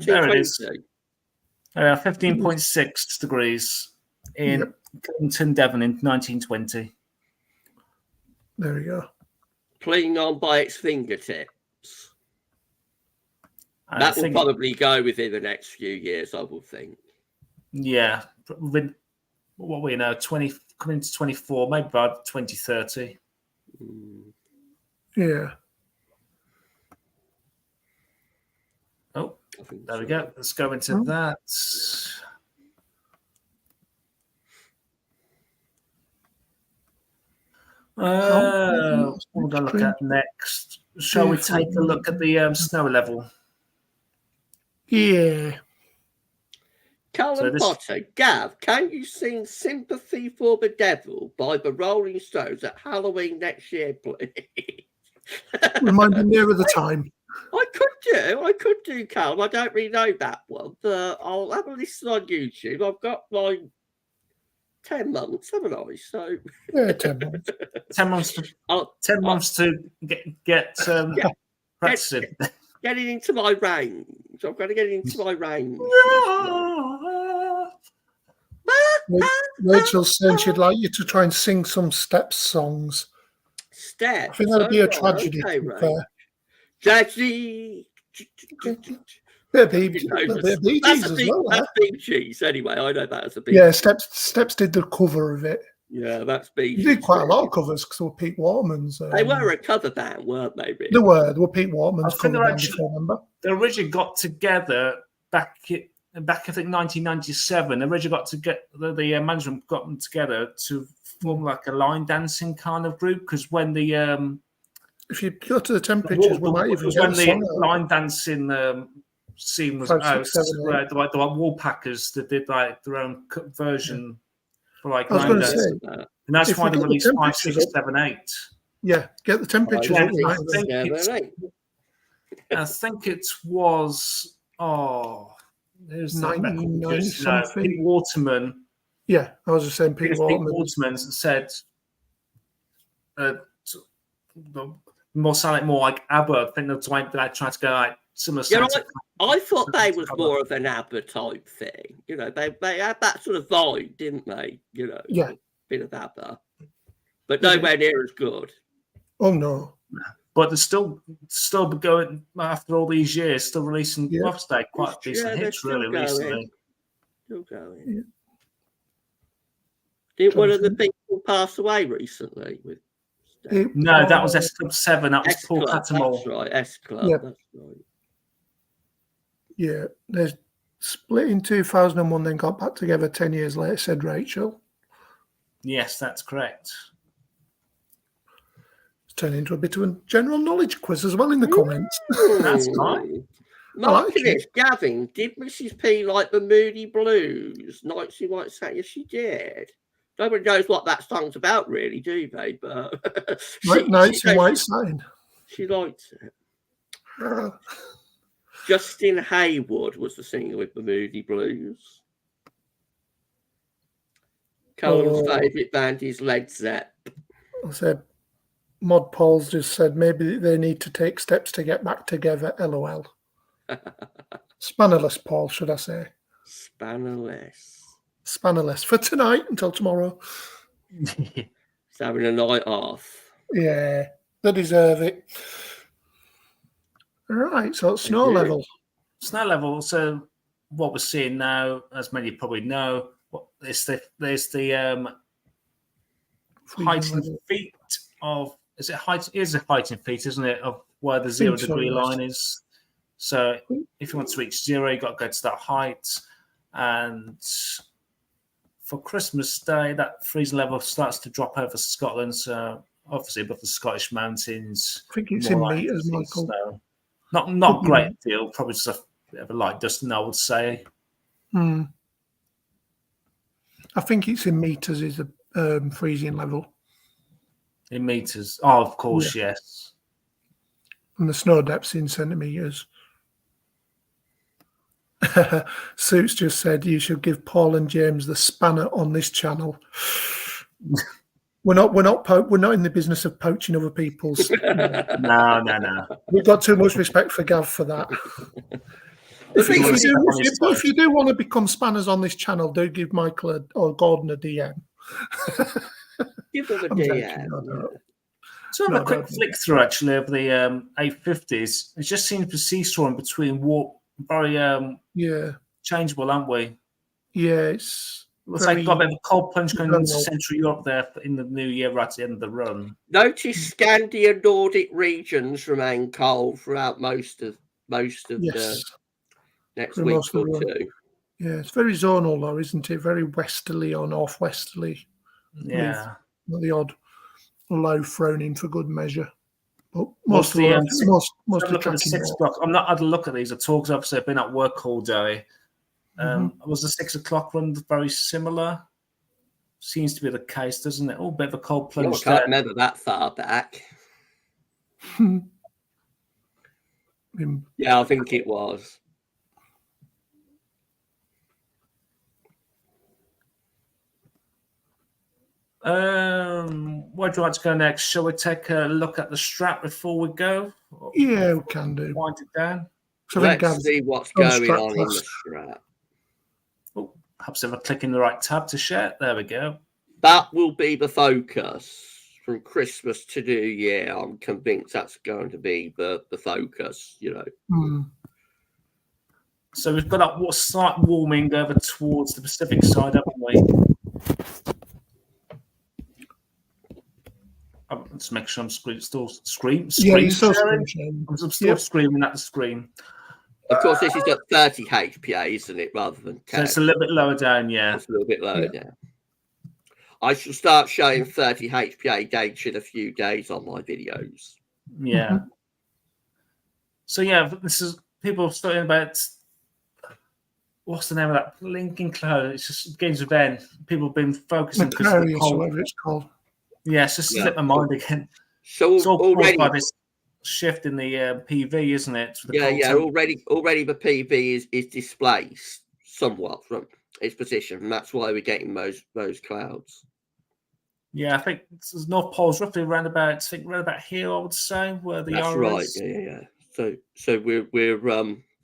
There it is.
1920.
15.6 degrees in Clinton, Devon in 1920.
There we go.
Playing on by its fingertips.
I
That will
think,
probably go within the next few years, I will think.
yeah, within, what we know, 20 coming to 24, maybe by 2030.
Yeah.
Oh,
I think
there we
so.
go. Let's go into that. What we're going to look at next? Shall we take a look at the snow level?
Yeah.
Callum Potter, Gav, can you sing Sympathy for the Devil by the Rolling Stones at Halloween next year, please?
Remind me nearer the time.
I could do, Callum. I don't really know that one, but I'll have a listen on YouTube. I've got like 10 months, haven't I? So
Yeah, 10 months.
10 months to 10 months to get practicing.
Getting into my range. I've got to get into my range.
Rachel's saying she'd like you to try and sing some Steps songs.
Steps.
I think that'd be a tragedy.
Okay,
to be
right.
fair.
Tragedy.
Bit of Bee Gees as well.
That's Bee Gees, anyway. I know that as a Bee
Yeah,
Gees.
Steps did the cover of it.
Yeah, that's Bee
He
Gees.
did quite a lot of covers because they were Pete Waterman's.
They were a cover band, weren't they? Really?
They were Pete Waterman's
I think
cover
they're
band, if I remember.
They originally got together back I think 1997. They originally got to get the management got them together to form like a line dancing kind of group because when the
If you go to the temperatures, we might even get
when
a
the
song out.
line dancing scene was
5,
out,
6, 7, 8.
the Woolpackers that did like their own version for like
I was
9
going to
days.
say,
And that's
if
why
we
they
get the
released 5,
temperatures
6,
up-
7, 8.
yeah, get the temperatures
I
up. we might
think
even-
I think it was there's the record
99
producer. No,
something.
Pete Waterman.
Yeah, I was just saying Pete
Pete
Waterman.
Waterman said more sound more like ABBA. I think that's why they tried to go like similar.
Yeah,
sound to-
I thought they was more of an ABBA type thing. You know, they had that sort of vibe, didn't they? You know,
Yeah.
a bit of ABBA, but nowhere near as good.
Oh no.
But they're still going after all these years, still releasing
Yeah.
Mother's Day quite decent
they're
hits,
still
really
going.
recently.
Still going.
Yeah.
Did one of the people pass away recently? With
No, that was S Club 7. That was
S
Paul
Club,
Cattermole.
that's right. S Club,
Yeah.
that's right.
Yeah, they split in 2001, then got back together 10 years later, said Rachel.
Yes, that's correct.
It's turned into a bit of a general knowledge quiz as well in the comments.
That's fine.
Mark
like
this, Gavin, did Mrs. P like the Moody Blues? Nights in White Satin? Yes, she did. Nobody knows what that song's about, really, do they? But
Nights in White Satin.
she liked it. Justin Haywood was the singer with the Moody Blues. Colin's favourite band is Led Zepp.
I said, Mod Paul's just said maybe they need to take steps to get back together. LOL. Spannerless, Paul, should I say?
Spannerless.
Spannerless for tonight until tomorrow.
He's having a night off.
Yeah, they deserve it. All right, so it's snow level.
Snow level. So what we're seeing now, as many probably know, there's the height in feet of. Is it height? It is a height in feet, isn't it? Of where the 0 degree line is. So if you want to reach 0, you've got to go to that height. And for Christmas Day, that freezing level starts to drop over Scotland. So obviously above the Scottish mountains.
I think it's in meters, Michael.
Snow. Not great deal. Probably just a bit of a light dusting, I would say.
I think it's in meters is the freezing level.
In meters. Oh, of course, yes.
And the snow depth's in centimeters. Suits just said you should give Paul and James the spanner on this channel. We're not in the business of poaching other people's.
No.
We've got too much respect for Gav for that. If you do want to become spanners on this channel, do give Michael or Gordon a DM.
Give them a DM.
So have a quick flick through actually of the 850s. It just seems to be seesawing between very changeable, aren't we?
Yeah, it's
looks like got a bit of a cold plunge going into Central Europe there in the new year, right at the end of the run.
Notice Scandia Nordic regions remain cold throughout most of the next week or two.
Yeah, it's very zonal though, isn't it? Very westerly or northwesterly.
Yeah.
With the odd low thrown in for good measure. But
most of
the
6 o'clock. I'm not had a look at these at all because obviously I've been at work all day. Was the 6 o'clock run very similar? Seems to be the case, doesn't it? Oh, bit of a cold plunge.
I can't remember that far back. Yeah, I think it was.
Where do you want to go next? Shall we take a look at the strap before we go?
Yeah, we can do.
Wind it down.
So
let's see what's going on in the strap.
Oh, perhaps if I click in the right tab to share. There we go.
That will be the focus from Christmas to New Year. I'm convinced that's going to be the focus,
So we've got that slight warming over towards the Pacific side, haven't we? Let's make sure I'm still screaming. I'm still screaming at the screen.
Of course, this is at 30 HPA, isn't it, rather than 10?
So it's a little bit lower down, yeah.
It's a little bit lower down. I shall start showing 30 HPA gauge in a few days on my videos.
Yeah. So, this is people starting about what's the name of that blinking cloud? It's just games of Ben. People have been focusing because of the cold.
Whatever it's called.
Yeah, it's just slipped my mind again.
So
it's all
already
by this shift in the PV, isn't it?
Already the PV is displaced somewhat from its position, and that's why we're getting those clouds.
Yeah, I think North Pole's roughly around about here, I would say, where the
that's
R
right.
is.
Yeah. So we're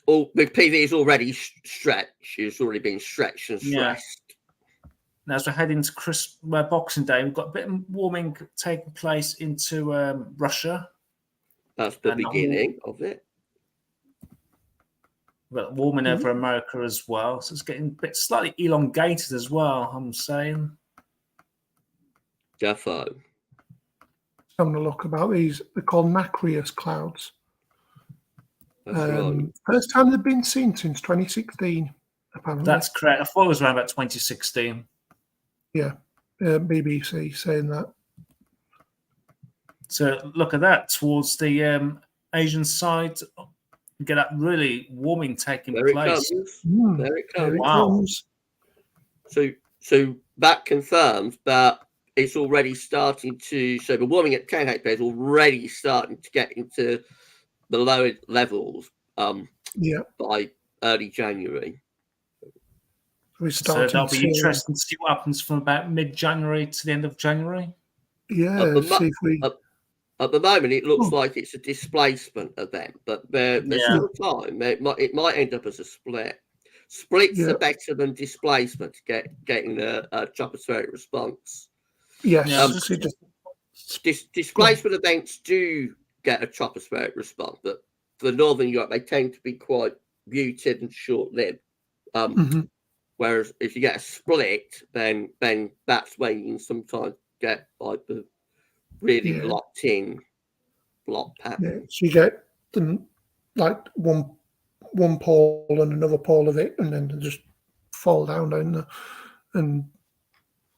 all the PV is already stretched. It's already been stretched and stressed.
Now, as we're heading to Boxing Day, we've got a bit of warming taking place into Russia.
That's the beginning of it.
We've got warming over America as well. So it's getting a bit slightly elongated as well, I'm saying.
Defo.
Having a look about these. They're called nacreous clouds.
That's right.
First time they've been seen since 2016, apparently.
That's correct. I thought it was around about 2016.
Yeah. BBC saying that.
So look at that towards the Asian side. You get that really warming taking
There it
place.
comes.
Mm,
There it
there
comes.
it
Wow.
comes.
So that confirms that it's already starting to. So the warming at 10 hectares is already starting to get into the lower levels
Yeah,
by early January.
we're
So
starting
that'll be
to.
interesting to see what happens from about mid-January to the end of January.
Yeah, see if we.
At the moment, it looks like it's a displacement event, but there's
Yeah.
still time. It might end up as a split. Splits
Yeah.
are better than displacement, getting a tropospheric response.
Yes,
Yeah.
see, just
Displacement events do get a tropospheric response, but for Northern Europe, they tend to be quite muted and short-lived.
mhm.
Whereas if you get a split, then that's when you can sometimes get like the really
Yeah.
locked in block
Yeah,
pattern.
so you get them like one pole and another pole of it, and then they just fall down and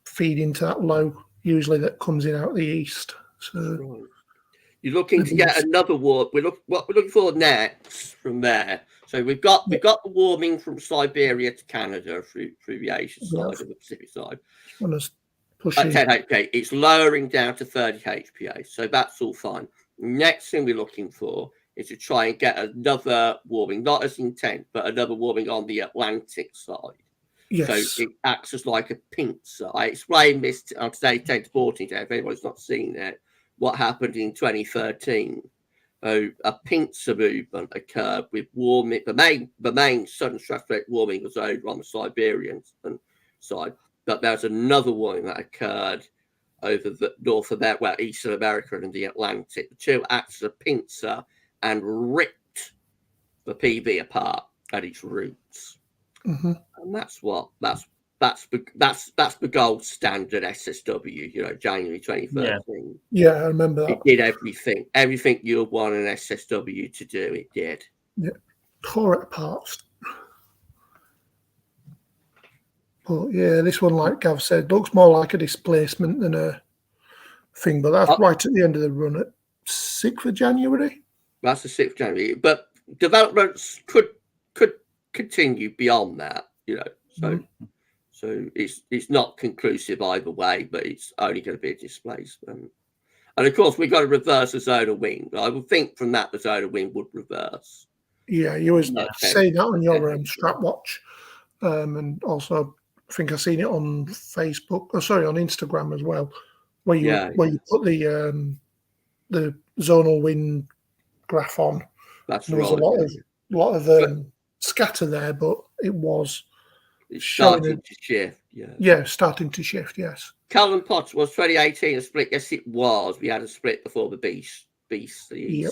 feed into that low, usually that comes in out the east. So
Right. You're looking to get another warp. What we're looking for next from there. So we've got the warming from Siberia to Canada through the Asian side of the Pacific side. At 10 HPA, it's lowering down to 30 HPA, so that's all fine. Next thing we're looking for is to try and get another warming, not as intense, but another warming on the Atlantic side.
yes,
So it acts as like a pincer. I explained this on today 10 to 14 day, if anyone's not seen it, what happened in 2013. A pincer movement occurred with warming. The main sudden stratospheric warming was over on the Siberian side, but there's another warming that occurred over the North America, well, Eastern America and the Atlantic. The two acted as a pincer and ripped the PV apart at its roots.
mm-hmm.
And that's the gold standard SSW, January 2013.
Yeah, I remember that.
It did everything you would want an SSW to do, it did.
Yeah, tore it apart. But yeah, this one, like Gav said, looks more like a displacement than a thing, but that's right at the end of the run at 6th of January.
That's the 6th of January, but developments could continue beyond that, So it's not conclusive either way, but it's only going to be a displacement. And of course, we've got to reverse the zone of wind. I would think from that the zone of wind would reverse.
Yeah, you always say that on your strap watch, and also I think I've seen it on Facebook. On Instagram as well, where you put the zonal wind graph on.
That's
there was a lot of scatter there, but it's
starting to shift.
Yeah, starting to shift. Yes.
Calvin Potts was 2018 a split. Yes, it was. We had a split before the beast easterly.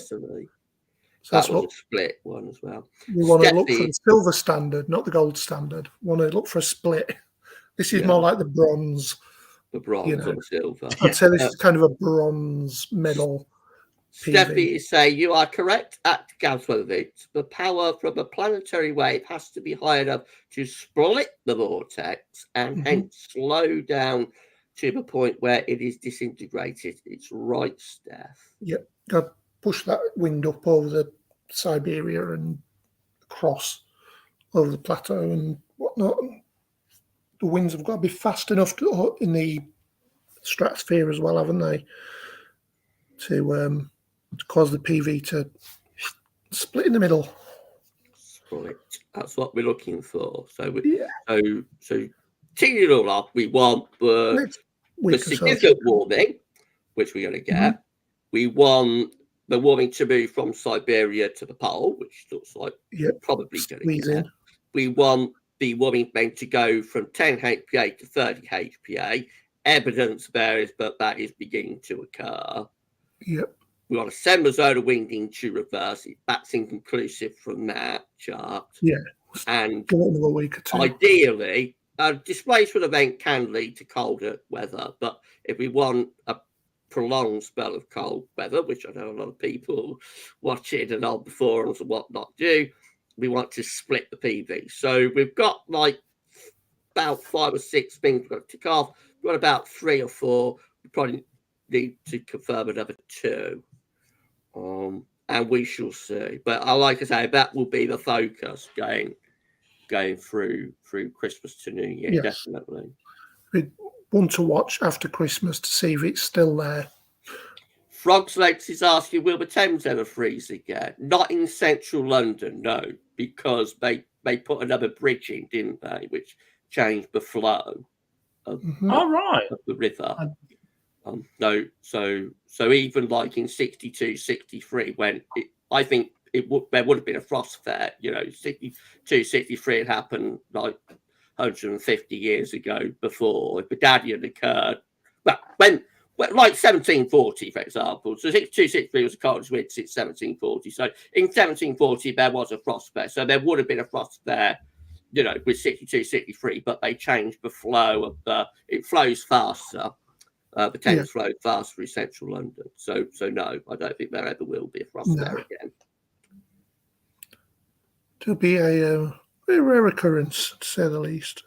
So that was a split one as well.
We want to look for the silver standard, not the gold standard. We want to look for a split. This is more like the bronze.
The bronze or the silver.
I'd say this is kind of a bronze medal.
Steffi is saying you are correct at Gavsweathervids. The power from a planetary wave has to be high enough to split the vortex and hence slow down to the point where it is disintegrated. It's right, Steph.
Yep. Got to push that wind up over the Siberia and across over the plateau and whatnot. The winds have got to be fast enough in the stratosphere as well, haven't they? To cause the PV to split in the middle.
Split. That's what we're looking for. So teeing it all up, we want the significant warming, which we're going to get. We want the warming to move from Siberia to the pole, which looks like we're probably going to get. We want the warming then to go from 10 HPA to 30 HPA. Evidence varies, but that is beginning to occur.
Yep.
We want to send the zone of wind into reverse. That's inconclusive from that chart.
Yeah.
And
another week or two.
Ideally, a displacement event can lead to colder weather. But if we want a prolonged spell of cold weather, which I know a lot of people watching and on the forums and whatnot do, we want to split the PV. So we've got like about 5 or 6 things we've got to tick off. got about 3 or 4. We probably need to confirm another 2. And we shall see. But like I say, that will be the focus going through Christmas to New Year,
Yes.
definitely.
We want to watch after Christmas to see if it's still there.
Frogs Legs is asking, will the Thames ever freeze again? Not in central London, no, because they put another bridge in, didn't they, which changed the flow of,
All right.
of the river. No, so even like in 62, 63, when I think there would have been a frost there, 62, 63 had happened like 150 years ago before. If the Daddy had occurred, when like 1740, for example. So 62, 63 was the coldest winter since 1740. So in 1740, there was a frost there. So there would have been a frost there, with 62, 63, but they changed the flow of it flows faster. The Thames flowed fast through central London. So no, I don't think there ever will be a frost there again.
It'll be a rare occurrence, to say the least.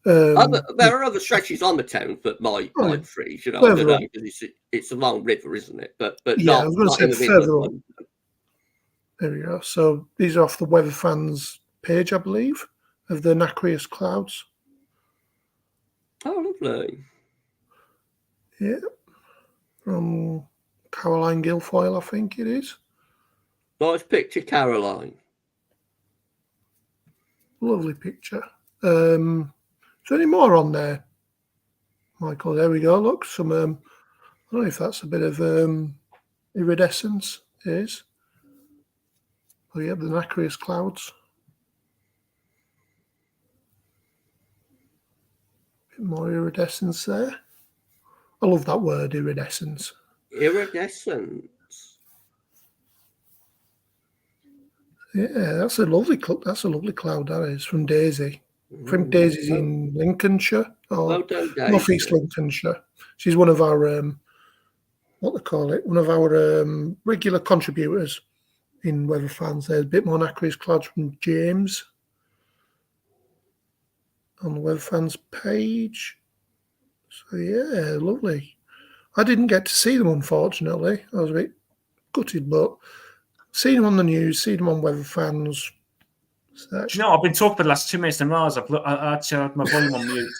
There are other stretches on the Thames that might freeze. I don't know, because it's a long river, isn't it? But
yeah,
not,
I was going
not
to
in the
say
middle
further
of
on.
London.
There we go. So these are off the Weather Fans page, I believe, of the nacreous clouds.
Oh, lovely.
Yeah. From Caroline Guilfoyle, I think it is.
Nice picture, Caroline.
Lovely picture. Is there any more on there, Michael? There we go. Look, some. I don't know if that's a bit of iridescence. It is. Oh yeah, the nacreous clouds. Bit more iridescence there. I love that word, iridescence.
Iridescence.
Yeah, that's a lovely cloud. That is from Daisy. I think Daisy's in Lincolnshire or
Well done, Daisy.
North East Lincolnshire. She's one of our what they call it, one of our regular contributors in Weather Fans. There's a bit more nacreous clouds from James on the Weather Fans page. So yeah, lovely. I didn't get to see them, unfortunately. I was a bit gutted, but seen them on the news, seen them on Weather Fans. So
I've been talking for the last 2 minutes and I actually had my volume on mute.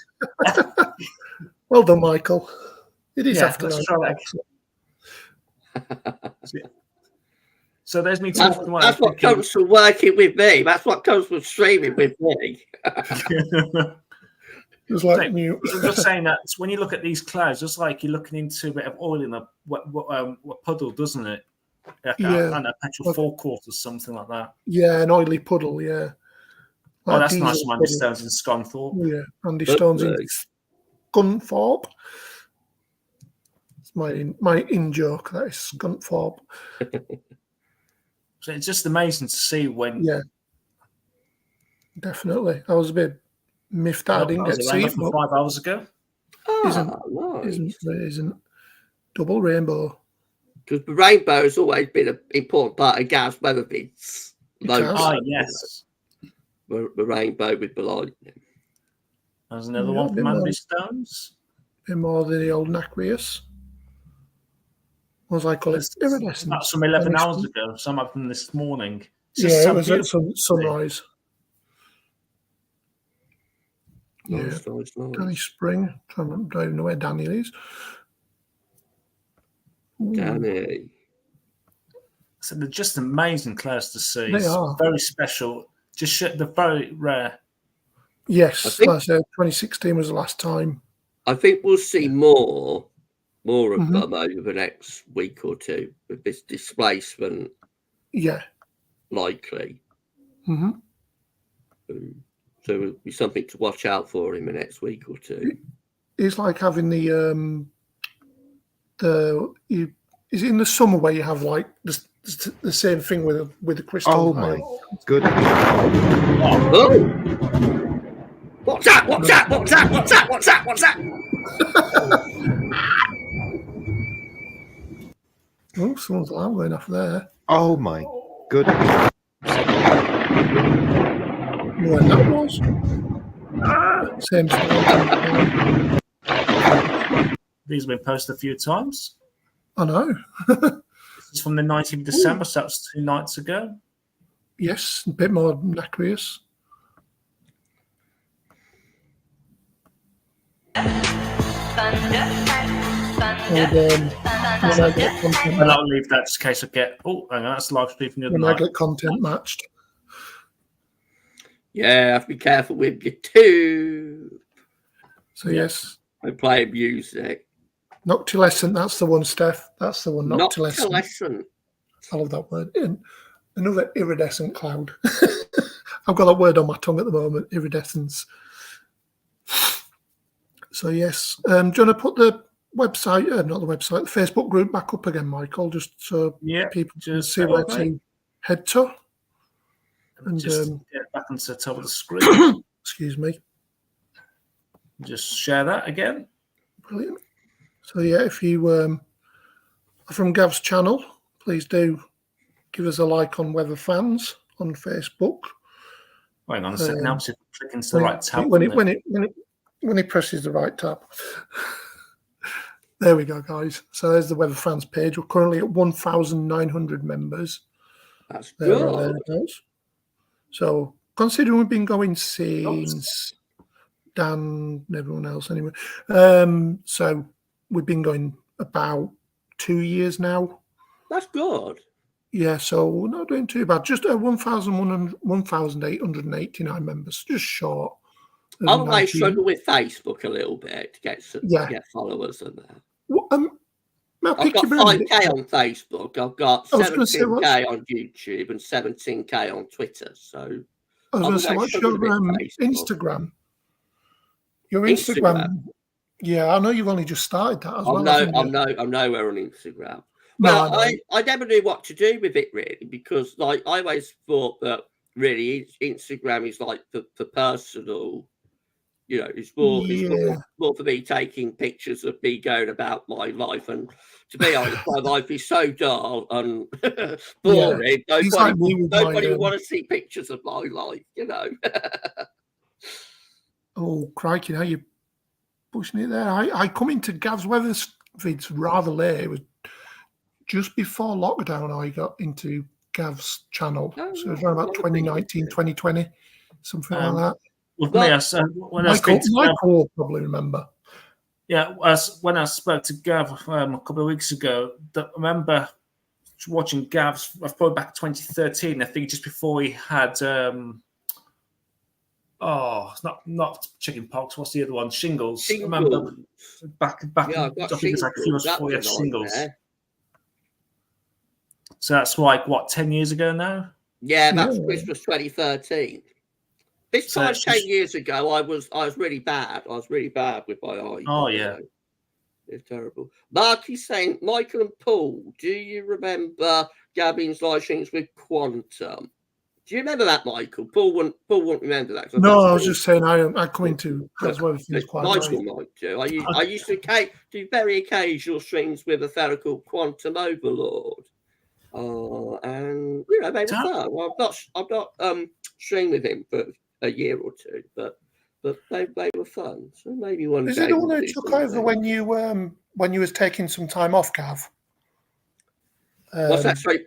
well done, Michael. It is after
let's
9
try that. So there's me
That's
talking.
what comes from working with me. That's what comes from streaming with me.
It's like mute.
I'm just saying that when you look at these clouds, just like you're looking into a bit of oil in a puddle, doesn't it? Like a petrol forecourt or something like that.
Yeah, an oily puddle, yeah.
Like that's nice from Andy Stones in Scunthorpe.
Yeah, Andy Stones in Scunthorpe. It's my in-joke, that is Scunthorpe.
So it's just amazing to see when...
Yeah, definitely. I was a bit miffed that I didn't get to see it.
5 hours ago.
Isn't double rainbow.
Because the rainbow has always been an important part of Gavsweathervids.
Yes.
The rainbow with the lightning.
There's another one from Andy Stones.
A bit more than the old nacreous. What was I call it? Iridescence.
That's from 11 hours ago. Some of them this morning.
It was at sunrise.
Nice.
Danny Spring. I don't even know where Daniel is.
Danny.
So they're just amazing clouds to see.
They are.
Very special. They're very rare.
Yes, like I said, 2016 was the last time.
I think we'll see more of them over the next week or two with this displacement.
Yeah.
Likely.
Mm-hmm.
So it'll be something to watch out for in the next week or two.
It's like having is it in the summer where you have like the same thing with the crystal?
Oh my goodness!
Oh. What's that? What's that? What's that? What's that? What's that? What's that?
Oh, someone's alarm going off there.
Oh my goodness!
What that was? Same stuff.
These have been posted a few times.
I know.
This is from the 19th of December, so that was 2 nights ago.
Yes, a bit more nacreous.
And I'll leave that just in case I get. Oh, hang on, that's live stream from the other
When I
night.
get content matched.
Yeah, have to be careful with your tube.
So yes,
I play music.
Noctilescent, that's the one, Steph. That's the one, Noctilescent.
Noctilescent.
I love that word. And another iridescent cloud. I've got that word on my tongue at the moment, iridescence. So yes, do you want to put the website, not the website, the Facebook group back up again, Michael, just so people
just
see where to head to? And
just get back onto the top of the screen.
excuse me.
Just share that again.
Brilliant. So yeah, if you are from Gav's channel, please do give us a like on Weather Fans on Facebook.
Hang on a second. Now, click into the
When
right tab.
when he presses the right tab. There we go, guys. So there's the Weather Fans page. We're currently at 1,900 members.
That's
There
good.
it goes. So considering we've been going since Dan and everyone else anyway. So we've been going about 2 years now.
That's good.
Yeah, so we're not doing too bad. Just 1,889 members, just short. of
I always
19.
struggle with Facebook a little bit to get followers and that.
Well, I'll
I've
pick
got
your brain.
5K on Facebook. I've got
I was gonna say,
17K on YouTube and 17K on Twitter. So
I was going to say,
otherwise
what's your
struggle a bit with Facebook.
Instagram? Your Instagram. Yeah, I know you've only just started that as well. haven't you?
I'm nowhere on Instagram.
No,
Well,
I know.
I never knew what to do with it really, because like I always thought that really Instagram is like for personal, you know, it's more for me taking pictures of me going about my life. And to be honest, my life is so dull and boring. Nobody will want to see pictures of my life, you know.
Oh, crikey, now you're pushing it there. I come into Gavsweathervids rather late. It was just before lockdown I got into Gav's channel. So it was around about 2019, 2020, something like that.
With me,
Michael will probably remember.
Yeah, when I spoke to Gav a couple of weeks ago, I remember watching Gav's, probably back 2013, I think just before he had, it's not chicken pox, what's the other one? Shingles. I remember back
yeah,
I think it was like a few months before he had shingles. So that's like, what, 10 years ago now?
Yeah, that's Christmas 2013. This time 10 years ago, I was really bad. I was really bad with my eyes.
Oh, yeah.
It's terrible. Mark is saying, Michael and Paul, do you remember Gavin's live streams with Quantum? Do you remember that, Michael? Paul won't remember that.
No, I was just saying I come into Gavsweathervids quite
Michael might do. I used to do very occasional streams with a fellow called Quantum Overlord. And you know, they were fun. Well, I've not streamed with him for a year or two, but they were fun. So maybe one day.
Is it the one who took over when you was taking some time off, Gav?
What's that? Sorry?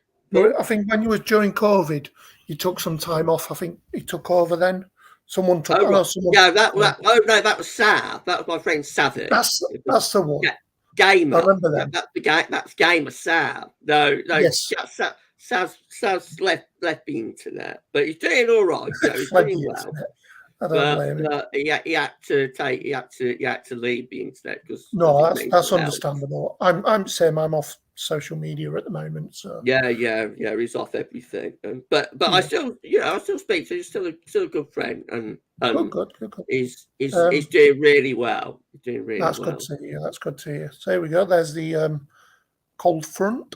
I think when you was during COVID, you took some time off. I think he took over then. Someone took.
Oh, right. Yeah, that was Sav. That was my friend Savvy.
That's the one.
Yeah. Gamer.
I remember that.
That's Gamer Sav. No.
Yes.
Sav's left the internet, but he's doing all right. You know, he's doing well.
I don't blame him.
He had to leave the internet because
that's understandable. I'm same. I'm off social media at the moment. So
yeah, he's off everything. But I still speak to him. He's still a good friend, and
good.
He's doing really well. He's doing really well.
That's good to hear. That's good to hear. So here we go. There's the cold front.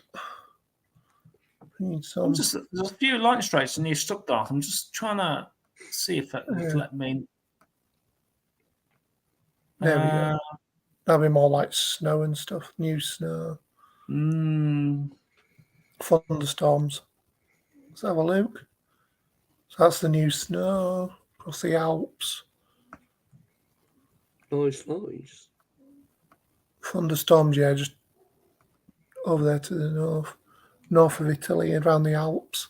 There's a few light strikes near Stuttgart. I'm just trying to see if it will let me.
There we go. That'll be more like snow and stuff. New snow. Thunderstorms. Let's have a look. So that's the new snow across the Alps.
Nice.
thunderstorms, yeah, just over there to the north of Italy, around the Alps.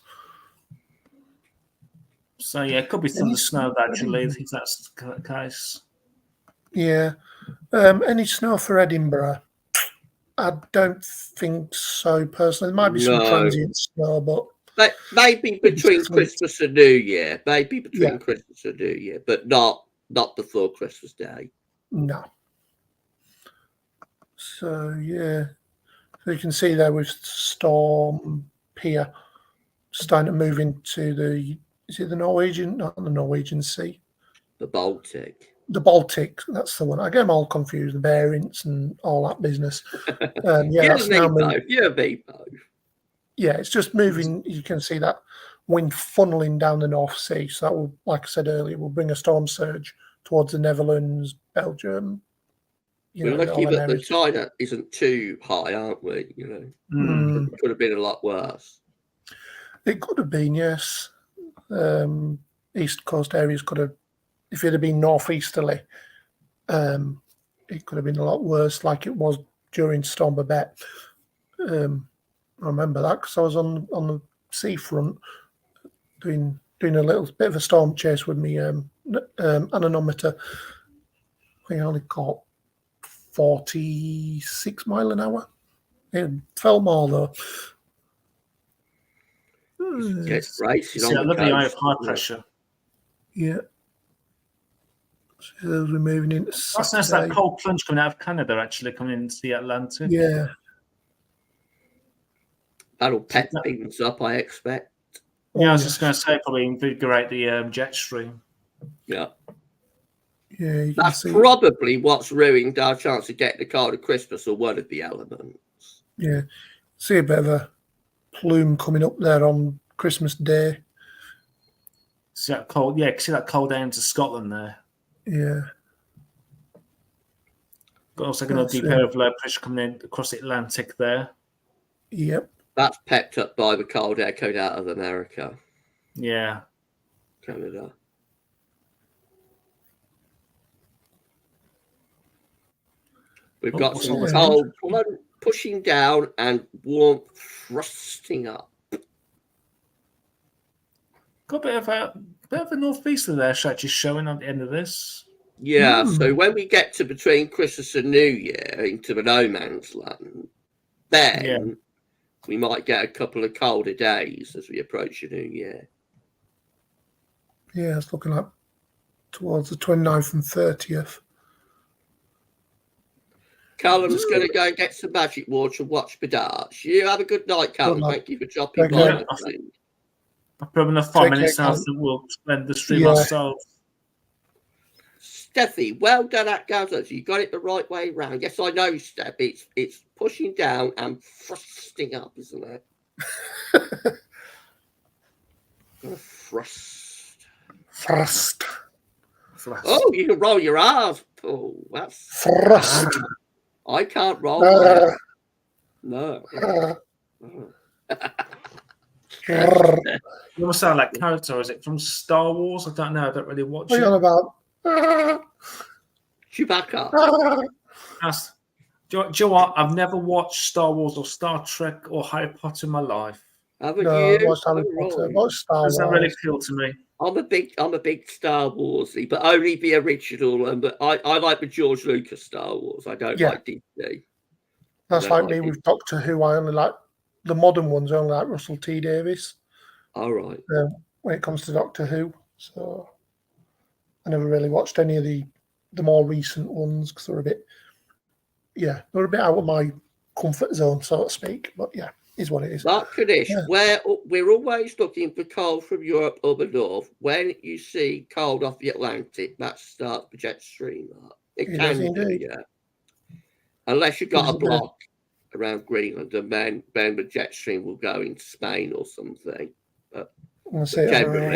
So yeah, it could be some
Any
snow
snow
actually.
Edinburgh?
If that's the case.
Yeah. Any snow for Edinburgh? I don't think so, personally. There might be some
No.
transient snow, but
Maybe between
Flint.
Christmas and New Year. Maybe between
Yeah.
Christmas and New Year, but not before Christmas Day.
No. So, yeah. So you can see there with Storm Pier starting to move into is it the Norwegian? Not the Norwegian Sea.
The Baltic.
The Baltic, that's the one. I get them all confused, the Barents and all that business. Yeah, that's now moving.
Yeah, me both.
Yeah, it's just moving. You can see that wind funneling down the North Sea. So that will, like I said earlier, will bring a storm surge towards the Netherlands, Belgium.
We're lucky that the China isn't too high, aren't we? You know, it could have been a lot worse.
It could have been, yes. East Coast areas could have, if it had been northeasterly, it could have been a lot worse, like it was during Storm Babette. I remember that because I was on the seafront doing a little bit of a storm chase with me anemometer. I think I only caught 46 mile an hour. It fell more though.
Gets racing
See, I
on
love
the
the eye of
coast.
high pressure.
Yeah. So as we're moving into
That's nice, that cold plunge coming out of Canada, actually coming into the Atlantic.
Yeah.
That'll pep things up, I expect.
Yeah, I was just going to say, probably invigorate the jet stream.
Yeah.
Yeah, you can
That's
see.
probably what's ruined our chance of getting a card of Christmas or one of the elements.
Yeah. See a bit of a plume coming up there on Christmas Day.
See that cold? Yeah, see that cold down to Scotland there.
Yeah.
Got also got a deep area of low pressure coming in across the Atlantic there.
Yep.
That's pepped up by the cold air coming out of America.
Yeah.
Canada. We've got some cold pushing down and warm thrusting up.
Got a bit of a northeaster there, actually showing at the end of this.
Yeah, so when we get to between Christmas and New Year into the no man's land, then we might get a couple of colder days as we approach the New Year.
Yeah, it's looking like towards the 29th and 30th.
Callum's going to go and get some magic water and watch the darts. You have a good night, Callum. Thank you for dropping by.
I've probably enough 5 minutes now that we'll spend the stream ourselves.
Steffi, well done at Gavsweathervids. You got it the right way round. Yes, I know, Steph. It's pushing down and thrusting up, isn't it? Thrust. Oh, you can roll your R's. Oh, that's
thrust.
I can't roll. That. No.
You almost sound like character. Is it from Star Wars? I don't know. I don't really watch
what
it.
What are you on about?
Chewbacca.
Do you know what? I've never watched Star Wars or Star Trek or Harry Potter in my life.
Haven't
no,
you?
Watched Harry Potter. Watched Star Wars.
Doesn't really appeal to me.
I'm a big Star Warsy, but only the original one. But I like the George Lucas Star Wars. I don't like Disney.
That's like me with Doctor Who. I only like the modern ones. I only like Russell T Davies.
All right.
When it comes to Doctor Who, so I never really watched any of the more recent ones because they're a bit out of my comfort zone, so to speak. But yeah, is what it is.
Like Kadish, we're always looking for cold from Europe or the north. When you see cold off the Atlantic, that starts the jet stream up. It can do, yeah. Unless you've got a block around Greenland, and then the jet stream will go into Spain or something. But generally,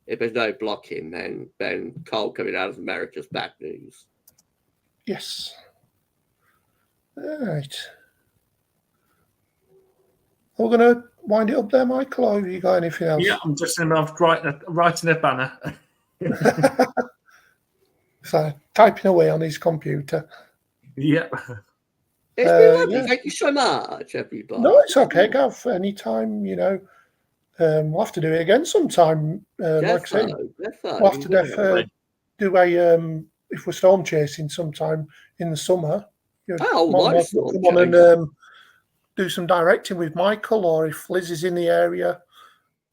if there's no blocking, then cold coming out of America is bad news.
Yes. All right. We're going to wind it up there, Michael, or have you got anything else?
Yeah, I'm just writing a banner.
So, typing away on his computer.
Yeah.
It's been lovely.
yeah.
Thank you so much, everybody.
No, it's okay, Gav. Anytime, we'll have to do it again sometime. Like I say,
Defo.
we'll have to do a if we're storm chasing sometime in the summer.
Oh,
more than
my
welcome to
storm
come on
chase.
and do some directing with Michael, or if Liz is in the area,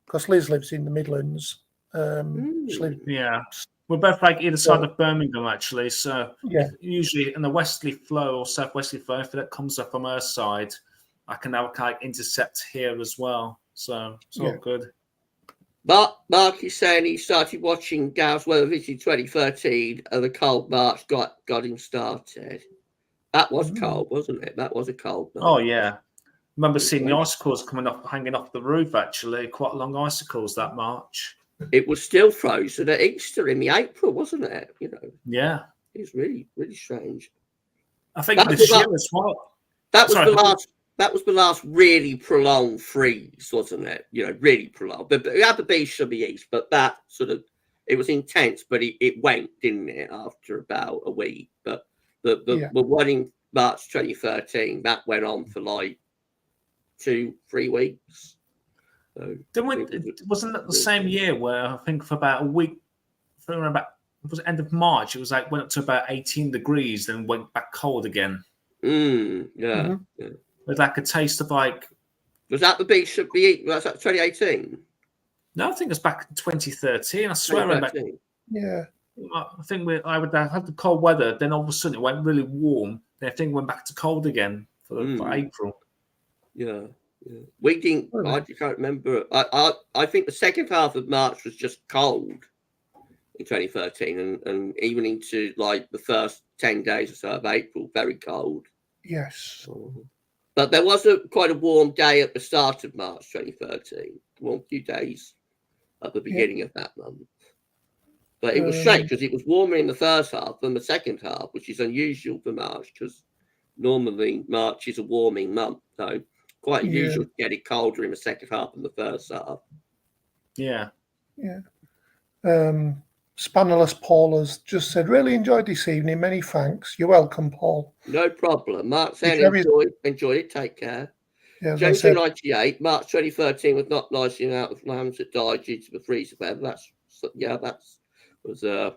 because Liz lives in the Midlands. She lives,
Yeah. We're both like either side of Birmingham, actually. So
yeah,
usually in the westerly flow or southwesterly flow, if that comes up from her side, I can now kind of intercept here as well. So it's all good.
But Mark is saying he started watching Gavsweathervids in 2013 and the cold March got him started. That was cold, wasn't it? That was a cold March.
Oh, yeah. Remember seeing the icicles coming up, hanging off the roof, actually. Quite long icicles that March.
It was still frozen at Easter in the April, wasn't it?
Yeah.
It was really, really strange.
I think this year as well.
That was the last really prolonged freeze, wasn't it? Really prolonged. But we had the beach on the east, but that it was intense, but it went, didn't it, after about a week. But the one in March 2013, that went on for like 2-3 weeks. So
wasn't that the same year where I think for about a week, it was end of March, it was like went up to about 18 degrees, then went back cold again.
Yeah.
With like a taste of like.
Was that the beach at the? Was that 2018?
No, I think it was back in 2013. I swear I remember.
Yeah.
I think I would have had the cold weather, then all of a sudden it went really warm. Then I think it went back to cold again for April.
Yeah. We didn't. I can't remember. I think the second half of March was just cold in 2013, and even into like the first 10 days or so of April, very cold.
Yes.
But there was quite a warm day at the start of March 2013. Warm few days at the beginning of that month. But it was strange because it was warmer in the first half than the second half, which is unusual for March because normally March is a warming month. So quite unusual to get it colder in the second half than the first half.
Yeah.
Yeah. Spannerless Paul has just said, really enjoyed this evening. Many thanks. You're welcome, Paul.
No problem. Mark said enjoyed it. Take care.
Yeah,
James 98, March 2013 was not nice in out of lambs that died due to the freezer weather. That was that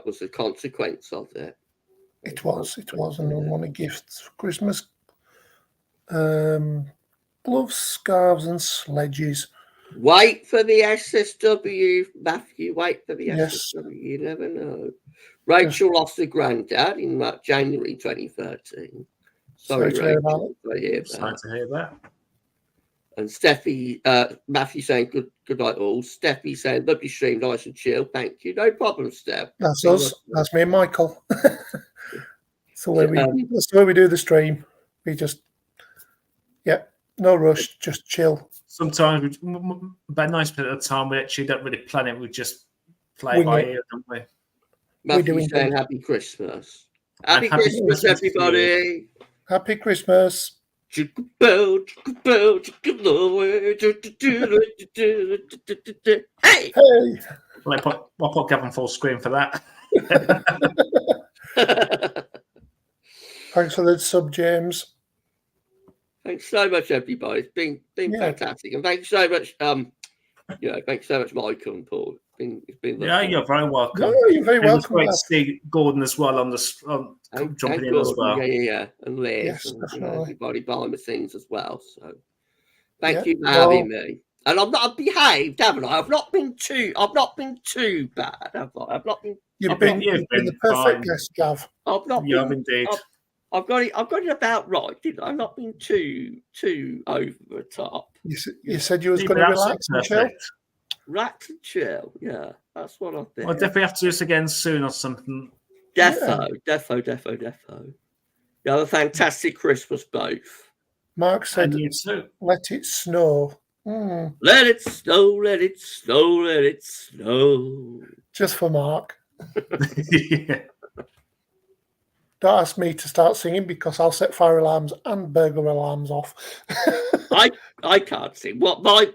was a consequence of it.
It was, and I want a gift for Christmas. Gloves, scarves, and sledges.
Wait for the SSW, Matthew. Wait for the SSW. You never know. Rachel lost her granddad in January 2013. Sorry Rachel.
Sorry to hear that.
And Steffi, Matthew saying good night all. Steffi saying lovely stream, nice and chill. Thank you. No problem, Steph.
That's us. That's me and Michael. That's the way we do the stream. We just, no rush, just chill.
Sometimes, about 90% of the time, we actually don't really plan it. We just play by ear, don't we?
Matthew saying happy Christmas. Happy Christmas, everybody.
Happy Christmas.
Hey!
I'll put Gavin full screen for that.
Thanks for the sub, James.
Thanks so much, everybody. It's been fantastic, and thanks so much. Thanks so much, Michael and Paul. It's been lovely.
You're very welcome.
No, you're very welcome. It's
great to see Gordon as well jumping in as well.
Yeah, and Liz,
yes,
and everybody behind the scenes as well. So, thank
Yeah.
you for having me. And I've behaved, haven't I? I've not been too bad, have I? I've not been.
You've been the perfect guest, Gav.
I've not
You
been.
have indeed.
I've got it about right, didn't I? I've not been too over the top.
You said you was going to relax and chill.
Relax and chill. Yeah, that's what I've been.
I'll definitely have to do this again soon or something.
Defo. You have a fantastic Christmas, both.
Mark said,
And you too.
let it snow.
Let it snow, let it snow, let it snow.
Just for Mark.
Yeah.
Don't ask me to start singing because I'll set fire alarms and burglar alarms off.
I can't sing. That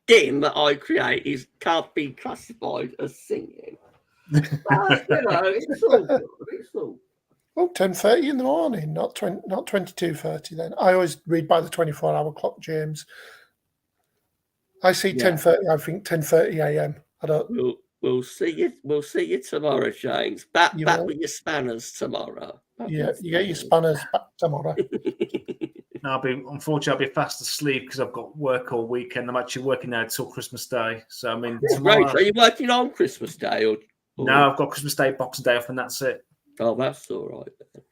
game that I create can't be classified as singing. But, you know, it's all good. It's all
Oh, 10:30 in the morning, not 22:30 then. I always read by the 24-hour clock, James. I see
Yeah.
10:30, I think 10:30 a.m. I don't.
We'll see you. We'll see you tomorrow, James. Back
You
back
will.
with your spanners tomorrow.
Yeah, you get your spanners back tomorrow.
No, unfortunately, I'll be fast asleep because I've got work all weekend. I'm actually working now till Christmas Day. So I mean, tomorrow.
Great. Are you working on Christmas Day or?
No, I've got Christmas Day, Boxing Day off, and that's it.
Oh, that's all right then.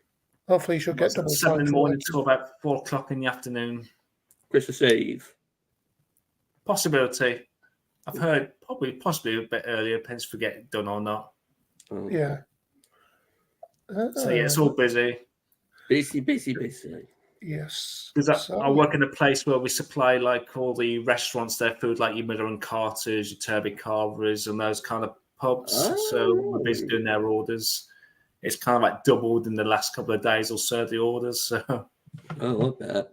Hopefully, you should get double
7
time
in the
for
morning
working.
till about 4 o'clock in the afternoon.
Christmas Eve.
Possibility. I've heard possibly a bit earlier. Depends if we get it done or not.
Oh,
Yeah.
So yeah, it's all busy.
busy.
Yes.
Because
So,
I work in a place where we supply like all the restaurants their food, like your Miller and Carter's, your Turby Carveries, and those kind of pubs. So we're busy doing their orders. It's kind of like doubled in the last couple of days or so, the orders. So
Oh, I bet.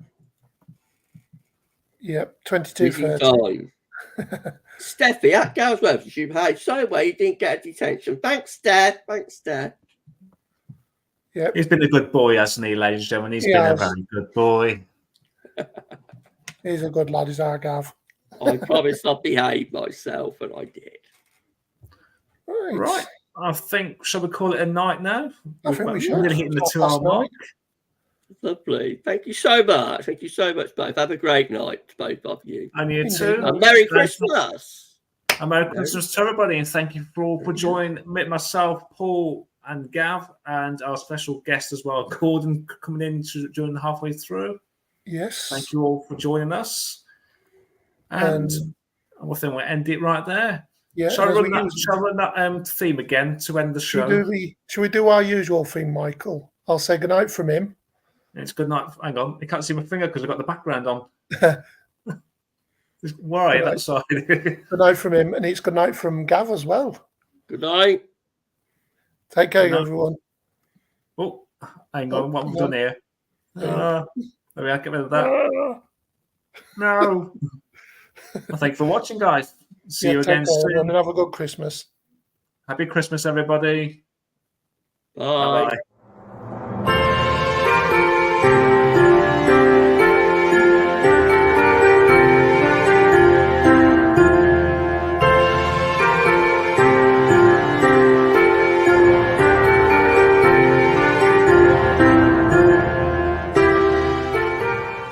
yeah,
Busy
22:30.
time. Steffi at Gavsweathervids, you behaved so well you didn't get a detention. Thanks, Dad.
Yeah,
he's been a good boy, hasn't he, ladies and gentlemen? He's been a very good boy.
he's a good lad, is our Gav.
I promised I'd behave myself, and I did.
Right. I think, shall we call it a night now?
I think we should.
We're hitting the 2 hour
9:30.
mark.
Lovely. Thank you so much. Thank you so much, both. Have a great night, both of you.
And you
Indeed.
too.
And Merry Christmas.
And Merry Christmas to everybody. And thank you for all for joining myself, Paul, and Gav, and our special guest as well, Gordon, coming in during halfway through.
Yes.
Thank you all for joining us. And I think we'll end it right there.
Yeah.
Shall I
as
run
we
that,
usually-
shall I run that theme again to end the show?
Should we do our usual thing, Michael? I'll say goodnight from him.
It's good night. Hang on. You can't see my finger because I've got the background on. Why that side?
Good night from him, and it's good night from Gav as well.
Good night.
Take care,
Good night.
everyone.
Oh, hang on. What have we done here?
Yeah.
There we are. Get rid of that. No. Well, thank you for watching, guys. See you again
take care,
soon.
and have a good Christmas.
Happy Christmas, everybody.
Bye.
Bye-bye.